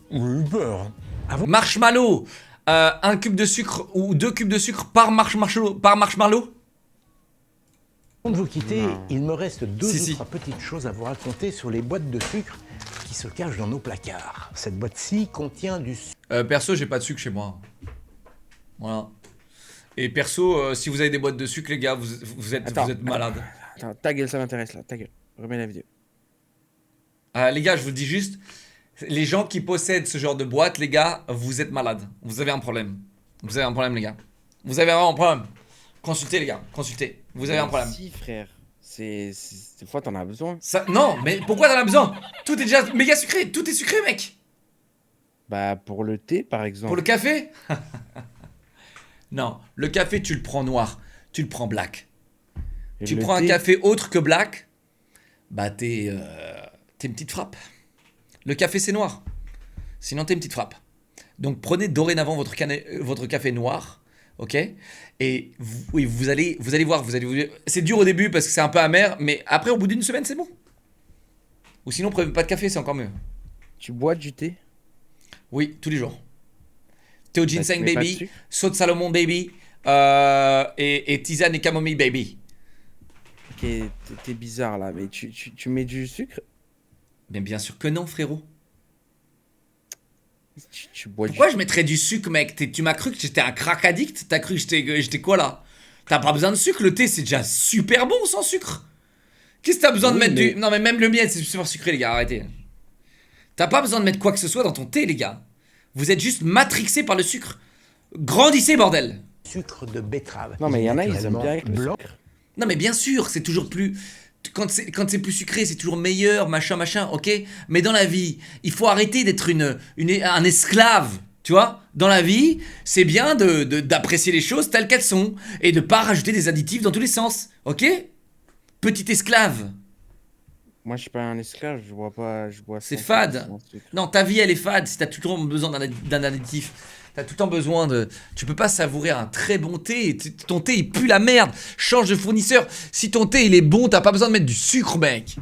B: Oui, peur.
A: Marshmallow, un cube de sucre ou 2 cubes de sucre par marshmallow?
B: Avant de vous quitter, il me reste deux
A: Si, si.
B: ou trois petites choses à vous raconter sur les boîtes de sucre qui se cachent dans nos placards. Cette boîte-ci contient du sucre
A: Perso, j'ai pas de sucre chez moi. Voilà. Et perso, si vous avez des boîtes de sucre, les gars, vous êtes malades.
D: Attends, ta gueule, ça m'intéresse là, ta gueule. Remets la vidéo.
A: Les gars, je vous dis juste, les gens qui possèdent ce genre de boîte, les gars, vous êtes malades. Vous avez un problème. Vous avez un problème, les gars. Vous avez vraiment un problème. Consultez, les gars, consultez. Vous avez un problème.
D: Si, frère. Des fois, t'en as besoin.
A: Ça, non, mais pourquoi t'en as besoin? Tout est déjà méga sucré. Tout est sucré, mec.
D: Bah, pour le thé, par exemple.
A: Pour le café? Non, le café, tu le prends noir. Tu le prends black.
D: Et
A: Tu
D: le
A: prends un
D: thé,
A: café autre que black, bah t'es une petite frappe. Le café c'est noir, sinon t'es une petite frappe. Donc prenez dorénavant votre café noir, ok? Et vous allez voir, c'est dur au début parce que c'est un peu amer, mais après au bout d'une semaine c'est bon. Ou sinon prenez pas de café, c'est encore mieux.
D: Tu bois du thé?
A: Oui, tous les jours. Thé au ginseng
D: tu mets pas de
A: baby,
D: sucre
A: saut de Salomon baby, et tisane et camomille baby.
D: Ok, t'es bizarre là, mais tu mets du sucre?
A: Mais bien sûr que non, frérot.
D: Tu bois
A: Pourquoi je mettrais du sucre, mec? Tu m'as cru que j'étais un crack addict? T'as cru que j'étais quoi là? T'as pas besoin de sucre, le thé c'est déjà super bon sans sucre. Qu'est-ce que t'as besoin de mettre du... Non mais même le miel c'est super sucré les gars, arrêtez. T'as pas besoin de mettre quoi que ce soit dans ton thé les gars. Vous êtes juste matrixés par le sucre. Grandissez bordel.
B: Sucre de betterave.
D: Non, mais il y en a, ils aiment
B: Naturellement
D: bien avec le
B: blanc.
D: sucre.
A: Non mais bien sûr, c'est toujours plus... Quand c'est plus sucré, c'est toujours meilleur, machin, ok. Mais dans la vie, il faut arrêter d'être un esclave, tu vois. Dans la vie, c'est bien d'apprécier les choses telles qu'elles sont et de pas rajouter des additifs dans tous les sens, ok. Petit esclave.
D: Moi, je suis pas un esclave, je bois pas.
A: C'est
D: sans
A: fade.
D: sucre, sans sucre.
A: Non, ta vie elle est fade si t'as tout le temps besoin d'un additif. T'as tout le temps besoin de... Tu peux pas savourer un très bon thé. Ton thé il pue la merde. Change de fournisseur. Si ton thé il est bon, t'as pas besoin de mettre du sucre, mec.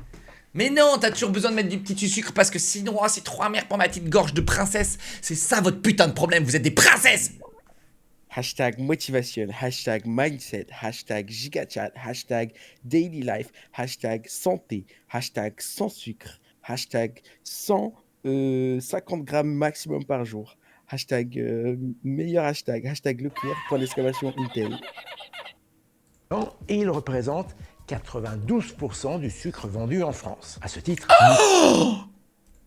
A: Mais non, t'as toujours besoin de mettre du petit sucre parce que sinon, oh, c'est trop amer pour ma petite gorge de princesse. C'est ça votre putain de problème, vous êtes des princesses.
D: Hashtag motivation, hashtag mindset, hashtag gigachat, hashtag daily life, hashtag santé, hashtag sans sucre, hashtag 150 grammes maximum par jour, hashtag meilleur hashtag, hashtag Leclerc, point d'exclamation Intel.
B: Et il représente 92% du sucre vendu en France. À ce titre, nous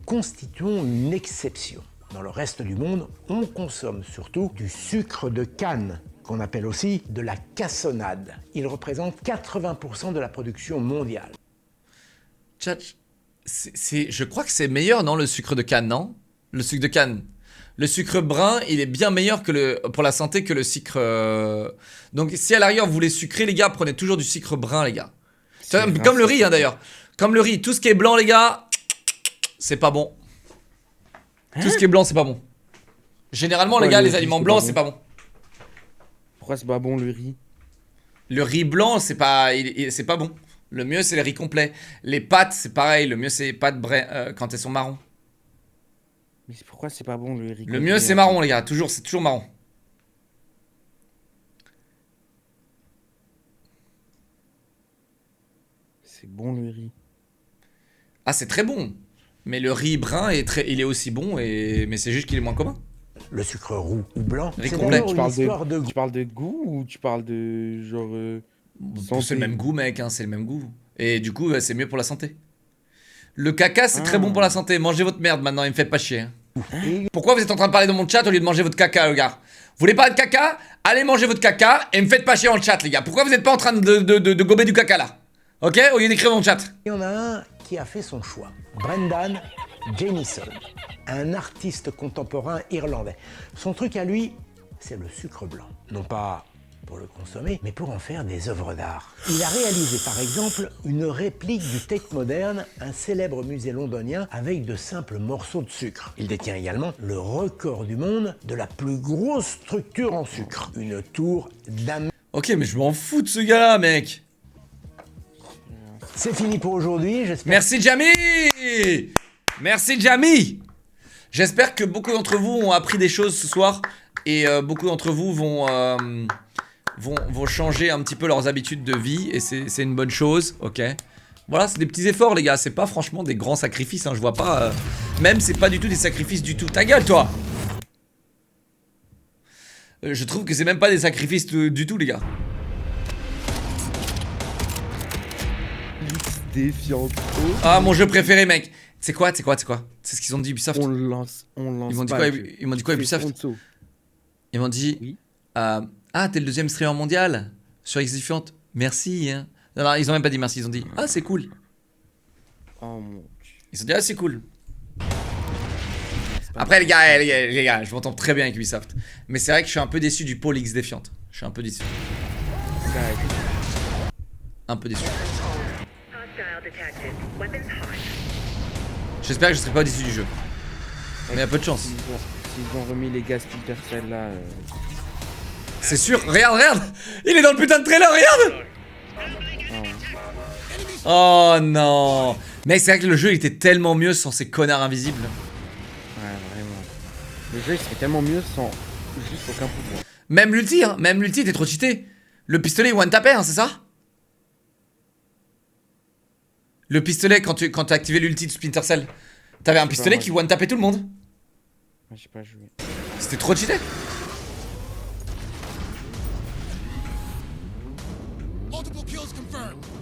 B: constituons une exception. Dans le reste du monde, on consomme surtout du sucre de canne, qu'on appelle aussi de la cassonade. Il représente 80% de la production mondiale.
A: Tchatch, je crois que c'est meilleur, non, le sucre de canne, non? Le sucre de canne. Le sucre brun, il est bien meilleur pour la santé que le sucre... Donc si à l'arrière vous voulez sucrer, les gars, prenez toujours du sucre brun, les gars. Comme le riz, hein, d'ailleurs. Comme le riz, tout ce qui est blanc, les gars, c'est pas bon. Tout ce qui est blanc, c'est pas bon. Généralement,
D: Pourquoi
A: les gars,
D: le
A: les
D: riz,
A: aliments
D: c'est
A: blancs,
D: pas
A: c'est
D: bon
A: pas bon.
D: Pourquoi c'est pas bon le riz?
A: Le riz blanc, c'est pas bon. Le mieux, c'est le riz complet. Les pâtes, c'est pareil. Le mieux, c'est les pâtes quand elles sont marron.
D: Mais pourquoi c'est pas bon le riz?
A: Le mieux, c'est marron, les gars. C'est toujours marron.
D: C'est bon le riz.
A: Ah, c'est très bon. Mais le riz brun, il est aussi bon, mais c'est juste qu'il est moins commun.
B: Le sucre roux ou blanc,
A: Riz
B: c'est
A: complet.
B: d'abord une histoire de goût.
D: Tu parles de goût ou tu parles de genre santé?
A: C'est le même goût, mec, hein, c'est le même goût. Et du coup, c'est mieux pour la santé. Le caca, c'est très bon pour la santé. Mangez votre merde maintenant, il me fait pas chier. Hein. Pourquoi vous êtes en train de parler dans mon chat au lieu de manger votre caca, les gars? Vous voulez parler de caca? Allez manger votre caca et me faites pas chier dans le chat, les gars. Pourquoi vous êtes pas en train de gober du caca, là? Ok? Au lieu d'écrire dans le chat.
B: Il y en a un qui a fait son choix. Brendan Jamieson, un artiste contemporain irlandais. Son truc à lui, c'est le sucre blanc. Non pas pour le consommer, mais pour en faire des œuvres d'art. Il a réalisé par exemple une réplique du Tate Modern, un célèbre musée londonien, avec de simples morceaux de sucre. Il détient également le record du monde de la plus grosse structure en sucre. Une tour d'un...
A: Ok, mais je m'en fous de ce gars-là, mec.
B: C'est fini pour aujourd'hui, j'espère...
A: Merci, Jamie. Merci, Jamie. J'espère que beaucoup d'entre vous ont appris des choses ce soir. Et beaucoup d'entre vous vont changer un petit peu leurs habitudes de vie. Et c'est une bonne chose, ok. Voilà, c'est des petits efforts, les gars. C'est pas franchement des grands sacrifices, hein. Je vois pas... Même, c'est pas du tout des sacrifices du tout. Ta gueule, toi. Je trouve que c'est même pas des sacrifices du tout, les gars.
D: Défiante.
A: Ah, mon jeu préféré, mec. C'est quoi? C'est ce qu'ils ont dit, Ubisoft.
D: On lance.
A: Ils m'ont dit quoi, Ubisoft? Ils m'ont dit...
D: Oui.
A: Ah, t'es le deuxième streamer mondial sur X-Defiant. Merci. Hein. Non, ils ont même pas dit merci. Ils ont dit ah, c'est cool.
D: Oh mon Dieu.
A: Ils ont dit ah, c'est cool. Après, les gars, je m'entends très bien avec Ubisoft. Mais c'est vrai que je suis un peu déçu du pôle X-Defiant. Je suis un peu déçu. Un peu déçu. J'espère que je serai pas déçu du jeu. Mais il y a peu de chance.
D: S'ils ont remis les gars Splinter Cell là.
A: C'est sûr, regarde. Il est dans le putain de trailer, regarde. Oh non. Mec, c'est vrai que le jeu il était tellement mieux sans ces connards invisibles.
D: Ouais, vraiment. Le jeu il serait tellement mieux sans juste aucun pouvoir.
A: Même l'ulti était trop cheaté. Le pistolet one tapait, hein, c'est ça? Le pistolet, quand t'as activé l'ulti de Splinter Cell, t'avais un pistolet qui one tapait tout le monde.
D: J'ai pas joué.
A: C'était trop cheaté.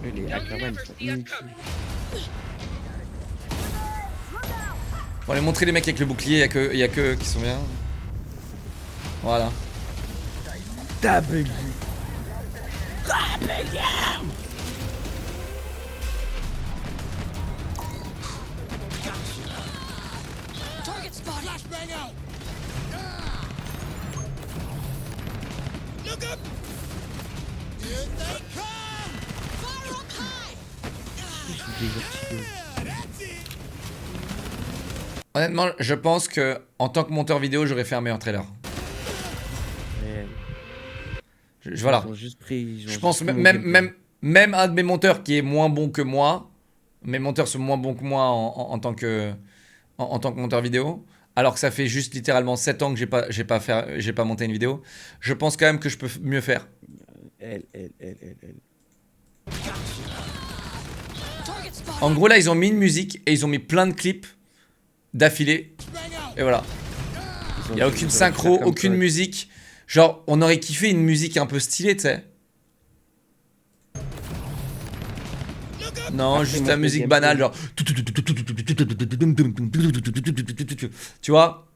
D: Les Ackerman sont inutiles.
A: Faut aller montrer les mecs avec le bouclier, y a que eux qui sont bien. Voilà.
D: W.
A: Honnêtement, je pense que en tant que monteur vidéo, j'aurais fait un meilleur trailer. Voilà.
D: Ils ont juste pris.
A: Je pense même un de mes monteurs qui est moins bon que moi, mes monteurs sont moins bons que moi en tant que monteur vidéo, alors que ça fait juste littéralement 7 ans que j'ai pas monté une vidéo. Je pense quand même que je peux mieux faire.
D: Elle.
A: En gros là ils ont mis une musique et ils ont mis plein de clips d'affilée. Et voilà. Il n'y a aucune synchro, aucune musique. Genre on aurait kiffé une musique un peu stylée, tu sais. Non, juste la musique banale, genre. Tu vois?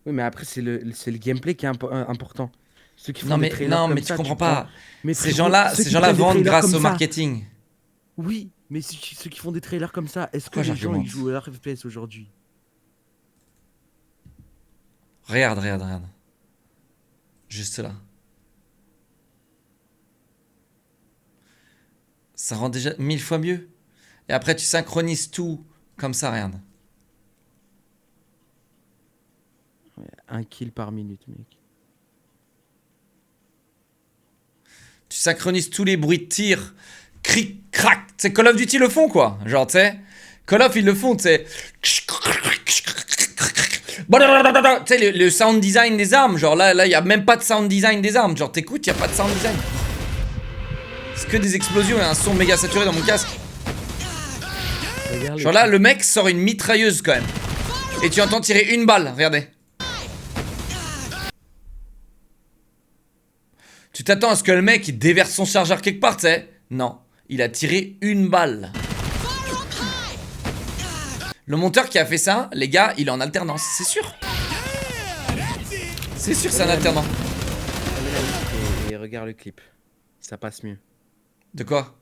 D: Oui, mais après, c'est le gameplay qui est important. Ceux qui font
A: Non,
D: des
A: mais,
D: trailers
A: non,
D: comme
A: mais
D: ça,
A: tu comprends
D: prends-
A: pas.
D: Mais
A: Ces
D: frérot,
A: gens-là
D: ceux qui
A: vendent
D: prennent des trailers
A: grâce
D: comme
A: au
D: ça-
A: marketing.
D: Oui, mais ceux qui font des trailers comme ça, est-ce que
A: Quoi,
D: les gens
A: j'argumente
D: ils jouent à leur FPS aujourd'hui?
A: Regarde. Juste là. Ça rend déjà 1000 fois mieux. Et après, tu synchronises tout comme ça, regarde.
D: 1 kill par minute, mec.
A: Tu synchronises tous les bruits de tir. Cric, crac. C'est Call of Duty le font, quoi. Genre, tu sais. Call of, ils le font, tu sais. Tu sais, le sound design des armes. Genre, là, il n'y a même pas de sound design des armes. Genre, t'écoutes, il n'y a pas de sound design. C'est que des explosions et un son méga saturé dans mon casque.
D: Regarde
A: Genre là, le mec sort une mitrailleuse quand même. Et tu entends tirer une balle, regardez. Tu t'attends à ce que le mec il déverse son chargeur quelque part, tu sais? Non, il a tiré une balle. Le monteur qui a fait ça, les gars, il est en alternance, c'est sûr. C'est sûr, c'est un alternant.
D: Et regarde le clip. Ça passe mieux.
A: De quoi?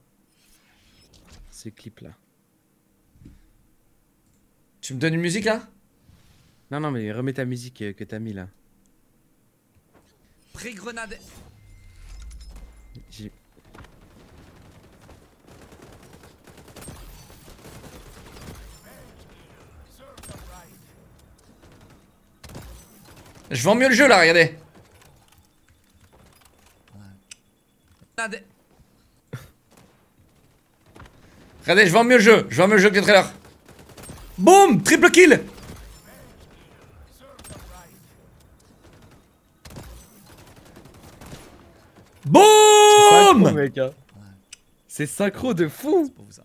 D: Ce clip-là.
A: Tu me donnes une musique là?
D: Non, mais remets ta musique que t'as mis là.
A: Pré-grenade.
D: J'ai-
A: Je vends mieux le jeu là, regardez. Regardez, je vends mieux le jeu. Je vends mieux le jeu que les trailers. Boum! Triple kill! Boum!
D: mec, hein. C'est synchro de fou!
A: Pour vous ça.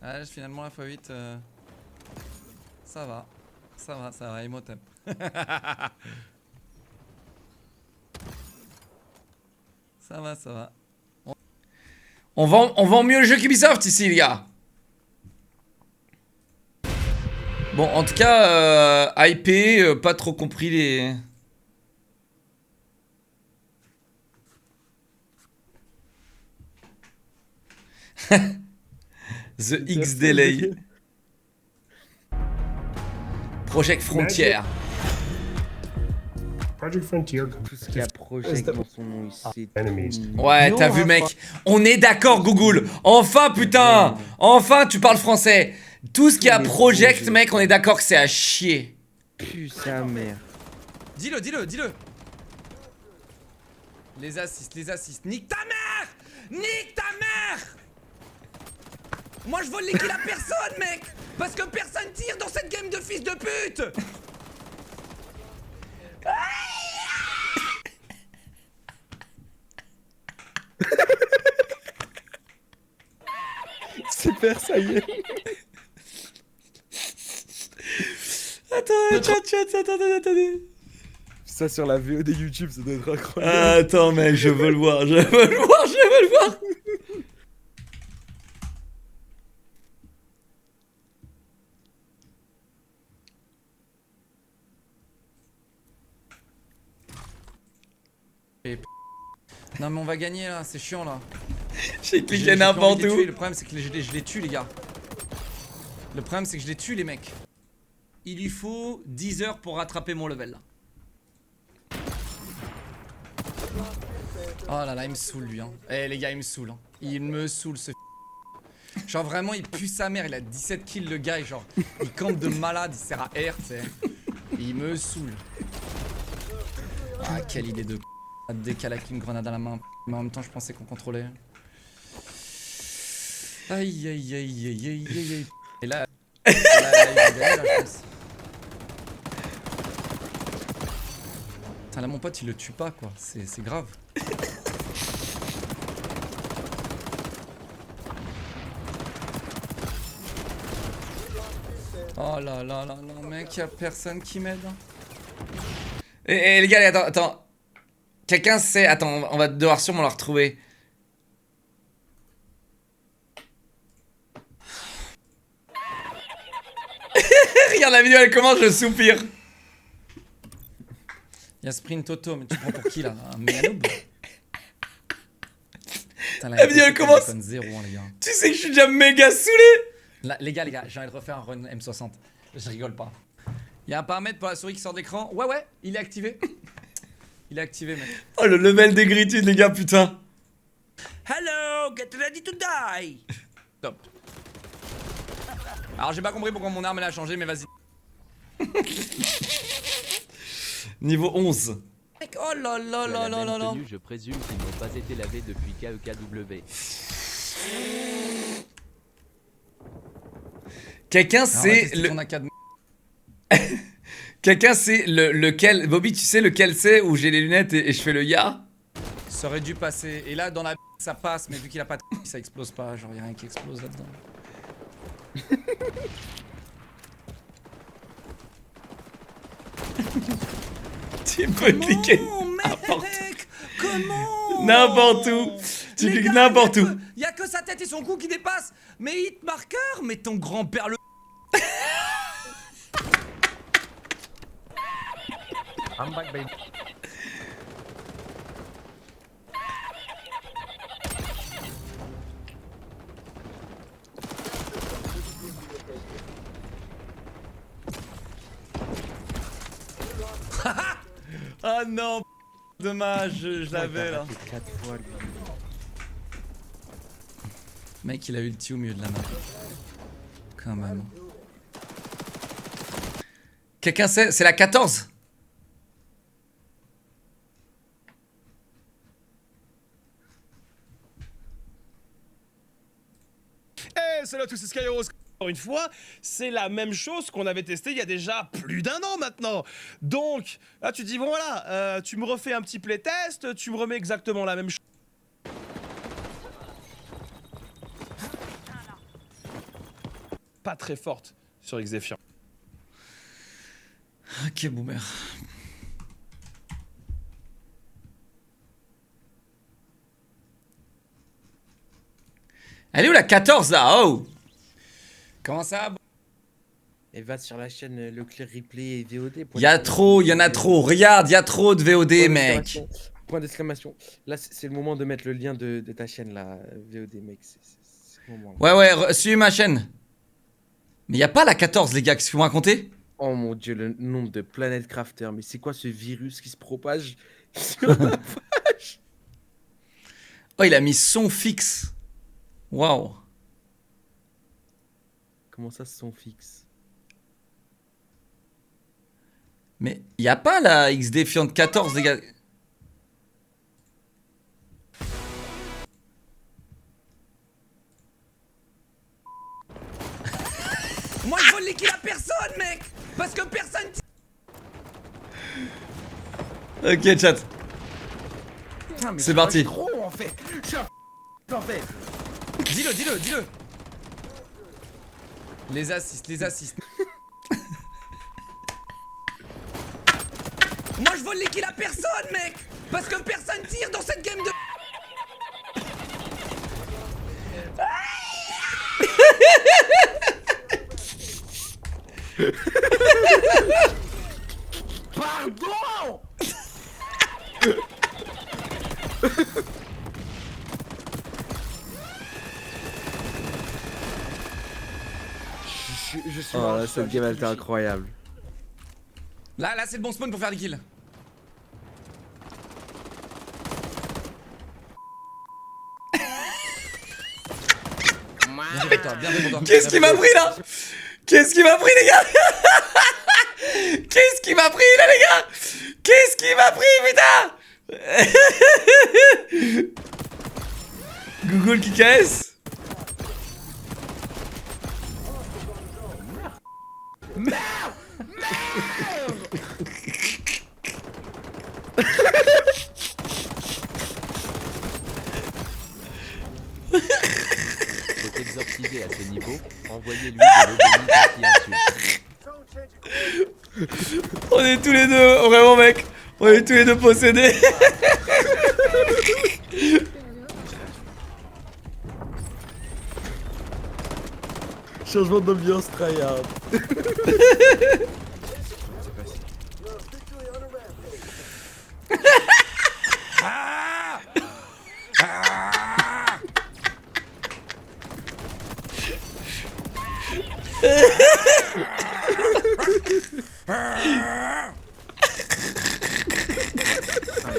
A: Ah, finalement la x8 ça va, Imhotep. Ça va. On vend mieux le jeu qu'Ubisoft ici, les gars. Bon, en tout cas, hypé, pas trop compris les... The X Delay. Project Frontier.
F: Project Frontier.
D: Tout ce qui a project dans son nom, c'est
F: Enemies.
A: Ouais, t'as vu, mec. On est d'accord, Google. Enfin, putain. Enfin, tu parles français. Tout ce qui a project, mec, on est d'accord que c'est à chier.
D: Putain, merde.
A: Dis-le. Les assists. Nique ta mère! Nique ta mère! Moi, je vole les kills à personne, mec! Parce que personne tire dans cette game de fils de pute!
D: Super, ça y est.
A: Attends, attendez.
D: Ça sur la VOD YouTube, ça doit être incroyable.
A: Attends, mec, je veux le voir, je veux le voir, je veux le voir. Non mais on va gagner là, c'est chiant là. J'ai cliqué n'importe où. Le problème c'est que je les tue les gars. Le problème c'est que je les tue les mecs. Il lui faut 10 heures pour rattraper mon level là. Oh là là il me saoule lui hein. Eh les gars il me saoule hein. Il me saoule ce genre vraiment il pue sa mère, il a 17 kills le gars et genre il campe de malade, il sert à R tu sais. Il me saoule. Ah quelle idée de décaler avec une grenade à la main. Mais en même temps je pensais qu'on contrôlait. Aïe aïe aïe aïe aïe aïe aïe. Et là, il va gagner, là je pense. Putain là mon pote il le tue pas quoi, c'est grave. Oh là là là là mec, y'a personne qui m'aide. Et les gars, attends. Quelqu'un sait... Attends, on va devoir sûrement la retrouver. Regarde la vidéo, elle commence, je soupire. Y'a Sprint Auto, mais tu prends pour qui là? Un méga noob? La vidéo elle commence. Zéro, hein, les gars. Tu sais que je suis déjà méga saoulé. Là, les gars, j'ai envie de refaire un run M60. Je rigole pas. Y'a un paramètre pour la souris qui sort d'écran. Ouais, il est activé. Il est activé, mec. Oh, le level d'aigritude, les gars, putain.
F: Hello, get ready to die.
A: Top. Alors, j'ai pas compris pourquoi mon arme elle a changé, mais vas-y. Niveau 11. Mec, oh là là là là là là.
E: Je présume qu'ils n'ont pas été lavés depuis KEKW.
A: Quelqu'un sait le... Quelqu'un sait lequel... Bobby, tu sais lequel c'est où j'ai les lunettes et je fais le ya? Ça aurait dû passer. Et là, dans la ça passe, mais vu qu'il a pas de ça explose pas. Genre, y'a rien qui explose là-dedans. Tu peux cliquer n'importe où.
F: Comment?
A: N'importe où. Tu cliques n'importe où.
F: Y'a que sa tête et son cou qui dépassent. Mais hit marqueur, mais ton grand-père le...
C: I'm back, baby.
A: Ah non, dommage, je l'avais là. Mec, il a ulti au milieu de la map. Quand même. Quelqu'un sait? C'est la 14?
G: Hey, salut à tous, c'est Skyros. Encore une fois, c'est la même chose qu'on avait testé il y a déjà plus d'1 an maintenant. Donc, là tu dis, bon voilà, tu me refais un petit playtest, tu me remets exactement la même chose. Pas très forte sur Xdefiant.
A: Ok, boomer. Elle est où la 14 là? Oh! Comment ça?
D: Et va sur la chaîne Leclerc Replay et VOD.
A: Y'a trop, y'en a trop. Regarde, y'a trop de VOD, mec.
D: Point d'exclamation. Là, c'est le moment de mettre le lien de ta chaîne là, VOD, mec. C'est le moment.
A: Ouais, suivez ma chaîne. Mais y'a pas la 14, les gars, qu'est-ce que vous me racontez?
D: Oh mon dieu, le nombre de Planet Crafter. Mais c'est quoi ce virus qui se propage sur la page?
A: Oh, il a mis son fixe. Waouh.
D: Comment ça, son fixe?
A: Mais y a pas la XDefiant 14, les gars.
F: Moi je vole les kills à personne, mec. Parce que personne...
A: Ok, chat. C'est parti.
F: Gros en fait. Je suis un en fait. Dis-le.
A: Les assists.
F: Moi je vole les kills à personne, mec. Parce que personne tire dans cette game de...
D: Pardon. Je suis mort, là, cette game elle était incroyable.
F: Là c'est le bon spawn pour faire des kills. Bien joué pour toi, bien joué pour toi.
A: Qu'est-ce qui m'a pris là? Qu'est-ce qui m'a pris les gars? Qu'est-ce qui m'a pris là les gars? Qu'est-ce qui m'a pris putain? Google qui casse.
E: Faut t'exorciser à ce niveau, envoyez-lui de l'eau bénite qui insulte.
A: On est tous les deux, vraiment mec. On est tous les deux possédés.
D: Changement d'ambiance, tryhard.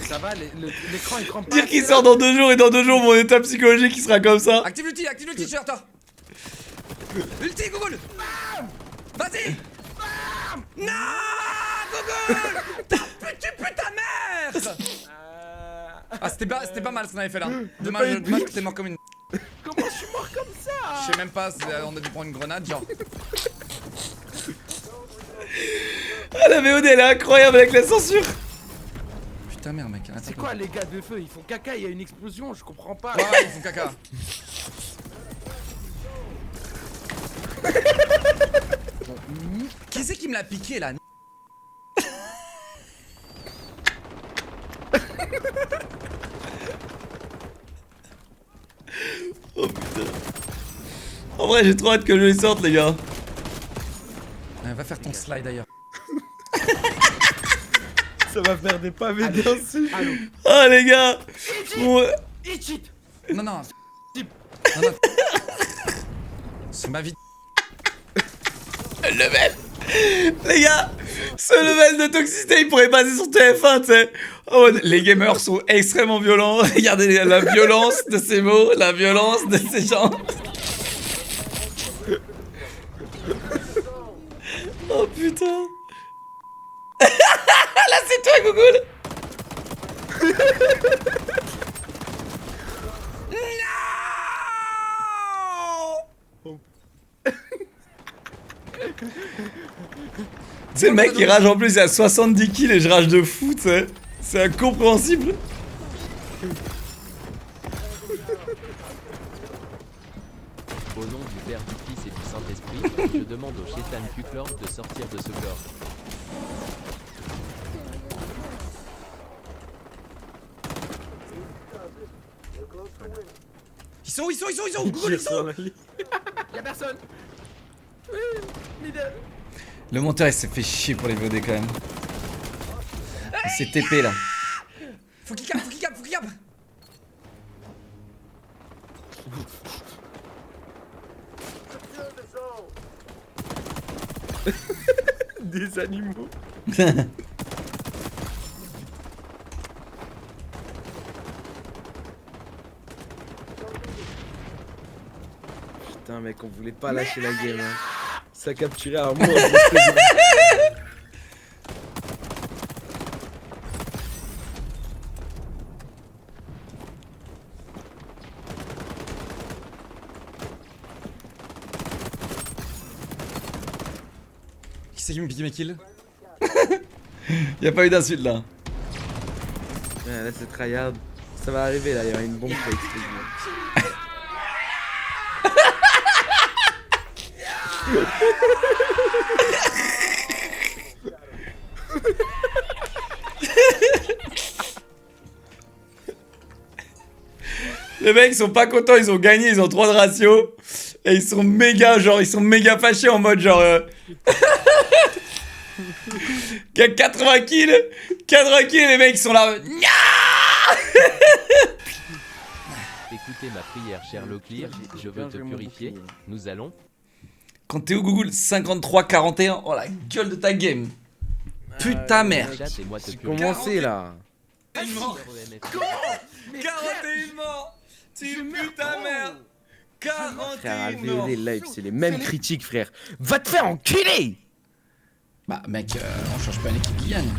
D: Ça va, l'écran est crampé.
A: Dire qu'il sort dans 2 jours et dans 2 jours mon état psychologique il sera comme ça.
F: Active l'ulti sur toi. Ulti Google. Vas-y. Non Google. Tu putes ta mère. Ah c'était pas mal ce qu'on avait fait là. Dommage que t'es mort comme une...
D: Comment je suis mort comme ça?
F: Je sais même pas, on a dû prendre une grenade genre.
A: Ah la VOD elle est incroyable avec la censure. Putain merde mec.
D: C'est quoi les gars de feu? Ils font caca, il y a une explosion, je comprends pas.
F: Ouais, ils font caca. Qui c'est qui me l'a piqué là?
A: Oh putain. En vrai j'ai trop hâte que je les sorte les gars.
F: Va faire ton slide d'ailleurs.
D: Ça va faire des pavés dessus. Allô.
A: Oh les gars. Ouais.
F: Non. Non. C'est ma vie.
A: Level. Les gars, ce level de toxicité il pourrait passer sur TF1 tu sais. Oh, les gamers sont extrêmement violents. Regardez la violence de ces mots, la violence de ces gens. Oh putain. Là c'est toi Google. Tu sais le mec il rage en plus, il a 70 kills et je rage de fou tu sais. C'est incompréhensible.
E: Au nom du Père, du Fils et du Saint-Esprit, je demande au Chétan Cuclord de sortir de ce corps.
F: Ils sont où Google ils sont où?
D: Y'a personne.
A: Le monteur il s'est fait chier pour les VOD quand même. Il s'est TP là.
F: Faut qu'il capte.
D: Des animaux. Putain mec, on voulait pas lâcher la game hein. Ça capturait un mot.
F: Qui c'est qui me pique mes kills?
A: Y'a pas eu d'insulte là.
D: Ouais, là c'est tryhard. Ça va arriver là, il y aura une bombe qui va exploser.
A: Les mecs ils sont pas contents, ils ont gagné, ils ont 3 de ratio. Et ils sont méga, genre, ils sont méga fâchés en mode genre... 80 kills, les mecs ils sont là...
E: Écoutez ma prière, cher Leclerc, je veux te purifier. Nous allons.
A: Quand t'es où Google 53-41, oh la gueule de ta game. Putain merde.
E: Chat et moi te
D: J'ai
E: purifier.
D: commencé là.
A: 41 morts. Tu pues ta mère.
D: Frère,
A: 41 morts.
D: VOD live, c'est les mêmes critiques, frère. Va te faire enculer!
A: Bah mec, on change pas l'équipe qui gagne.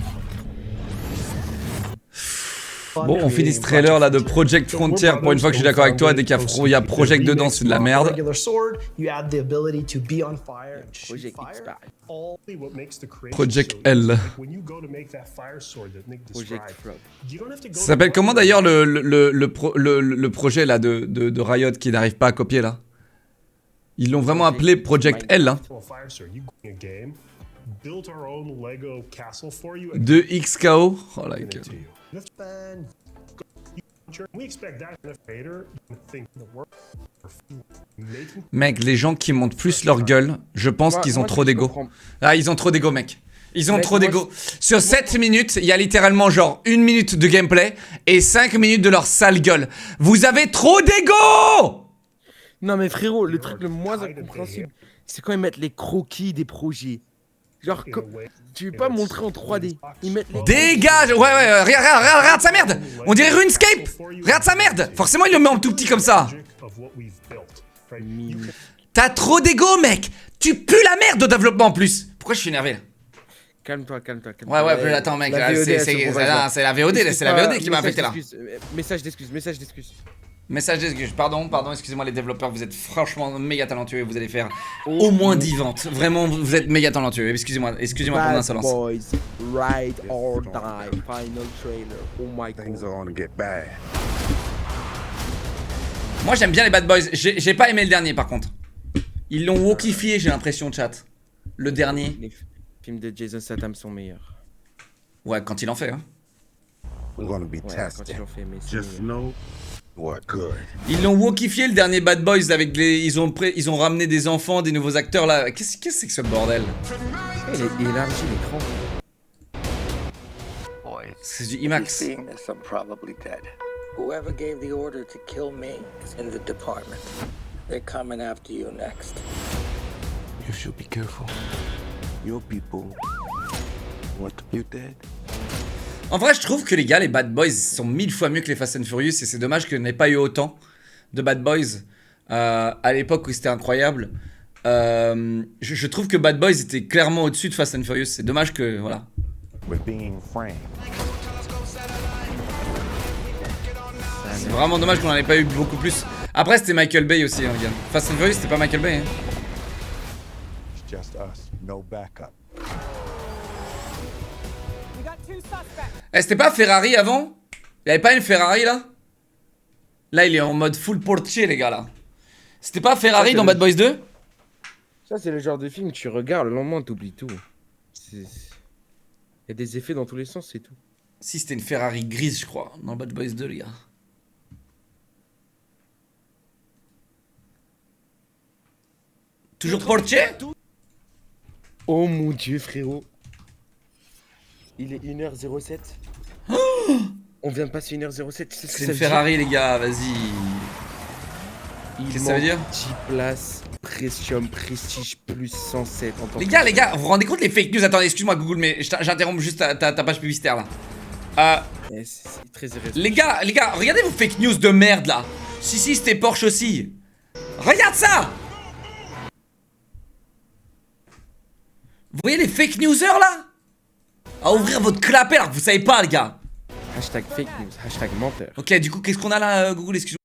A: Bon, on finit ce trailer là de Project Frontier. Pour une fois que je suis d'accord avec toi, dès qu'il y a Project dedans, c'est de la merde.
D: Project X
A: Project L.
D: Project Frog.
A: Ça s'appelle comment d'ailleurs le projet là de Riot qui n'arrive pas à copier là? Ils l'ont vraiment appelé Project L hein. 2XKO. Oh la gueule. Mec, les gens qui montent plus leur gueule, je pense qu'ils ont trop d'ego. Ah, ils ont trop d'ego, mec. Ils ont
D: Mec,
A: trop
D: moi,
A: d'ego. Sur 7 minutes, il y a littéralement genre 1 minute de gameplay et 5 minutes de leur sale gueule. Vous avez trop d'ego!
D: Non mais frérot, le truc le moins incompréhensible, c'est quand ils mettent les croquis des projets. Genre, tu veux pas montrer en 3D. Ils mettent les...
A: Dégage! Ouais, regarde sa merde! On dirait RuneScape! Regarde sa merde! Forcément, il le met en tout petit comme ça. T'as trop d'ego, mec! Tu pues la merde au développement en plus! Pourquoi je suis énervé là?
D: Calme-toi, calme-toi.
A: Ouais, attends, mec,
D: La
A: là,
D: VOD,
A: c'est la VOD qui m'a affecté là.
D: Message d'excuse.
A: Message d'excuse, pardon, excusez-moi les développeurs, vous êtes franchement méga talentueux, vous allez faire au moins 10 ventes. Vraiment, vous êtes méga talentueux, excusez-moi pour mon insolence.
D: Boys, ride or die, final trailer, oh my god.
A: Moi j'aime bien les Bad Boys, j'ai pas aimé le dernier par contre. Ils l'ont wokifié, j'ai l'impression, chat. Le dernier.
D: Les films de Jason Statham sont meilleurs.
A: Ouais, quand il en fait, hein.
D: Ouais, quand ils l'ont fait, mais c'est meilleur.
A: Ils l'ont wokifié le dernier Bad Boys avec les. Ils ont ramené des enfants, des nouveaux acteurs là. Qu'est-ce que c'est que ce bordel?
D: Il élargit l'écran.
A: C'est du IMAX.
H: Whoever gave the order to kill me is in the department. They're coming after you next.
I: You should be careful. Your people want you dead.
A: En vrai, je trouve que les gars, les Bad Boys sont 1000 fois mieux que les Fast and Furious et c'est dommage qu'il n'y ait pas eu autant de Bad Boys à l'époque où c'était incroyable. Je trouve que Bad Boys était clairement au-dessus de Fast and Furious. C'est dommage que voilà. C'est vraiment dommage qu'on n'en ait pas eu beaucoup plus. Après, c'était Michael Bay aussi, hein, les gars. Fast and Furious, c'était pas Michael Bay. Hein. Eh, c'était pas Ferrari avant? Il y avait pas une Ferrari là? Là, il est en mode full portier, les gars là. C'était pas Ferrari dans Bad Boys 2?
D: Ça, c'est le genre de film que tu regardes, le lendemain, t'oublies tout. Il y a des effets dans tous les sens, c'est tout.
A: Si, c'était une Ferrari grise, je crois, dans Bad Boys 2, les gars. Toujours portier?
D: Oh mon dieu, frérot. Il est 1h07. On vient de passer 1h07. Tu sais ce que
A: C'est
D: ça
A: une
D: veut
A: Ferrari, les gars, vas-y.
D: dire?
A: Qu'est-ce que ça veut dire?
D: 10 places, Prestium, Prestige plus 107. En tant
A: Les gars, vous vous rendez compte les fake news? Attendez, excuse-moi Google, mais j'interromps juste ta page publicitaire là.
D: C'est très irrésistible.
A: Les gars, regardez vos fake news de merde là. Si, c'était Porsche aussi. Regarde ça! Vous voyez les fake newsers là? À ouvrir votre clapet alors que vous savez pas, les gars.
D: Hashtag fake news, hashtag menteur.
A: Ok, du coup, qu'est-ce qu'on a là, Google? Excuse-moi.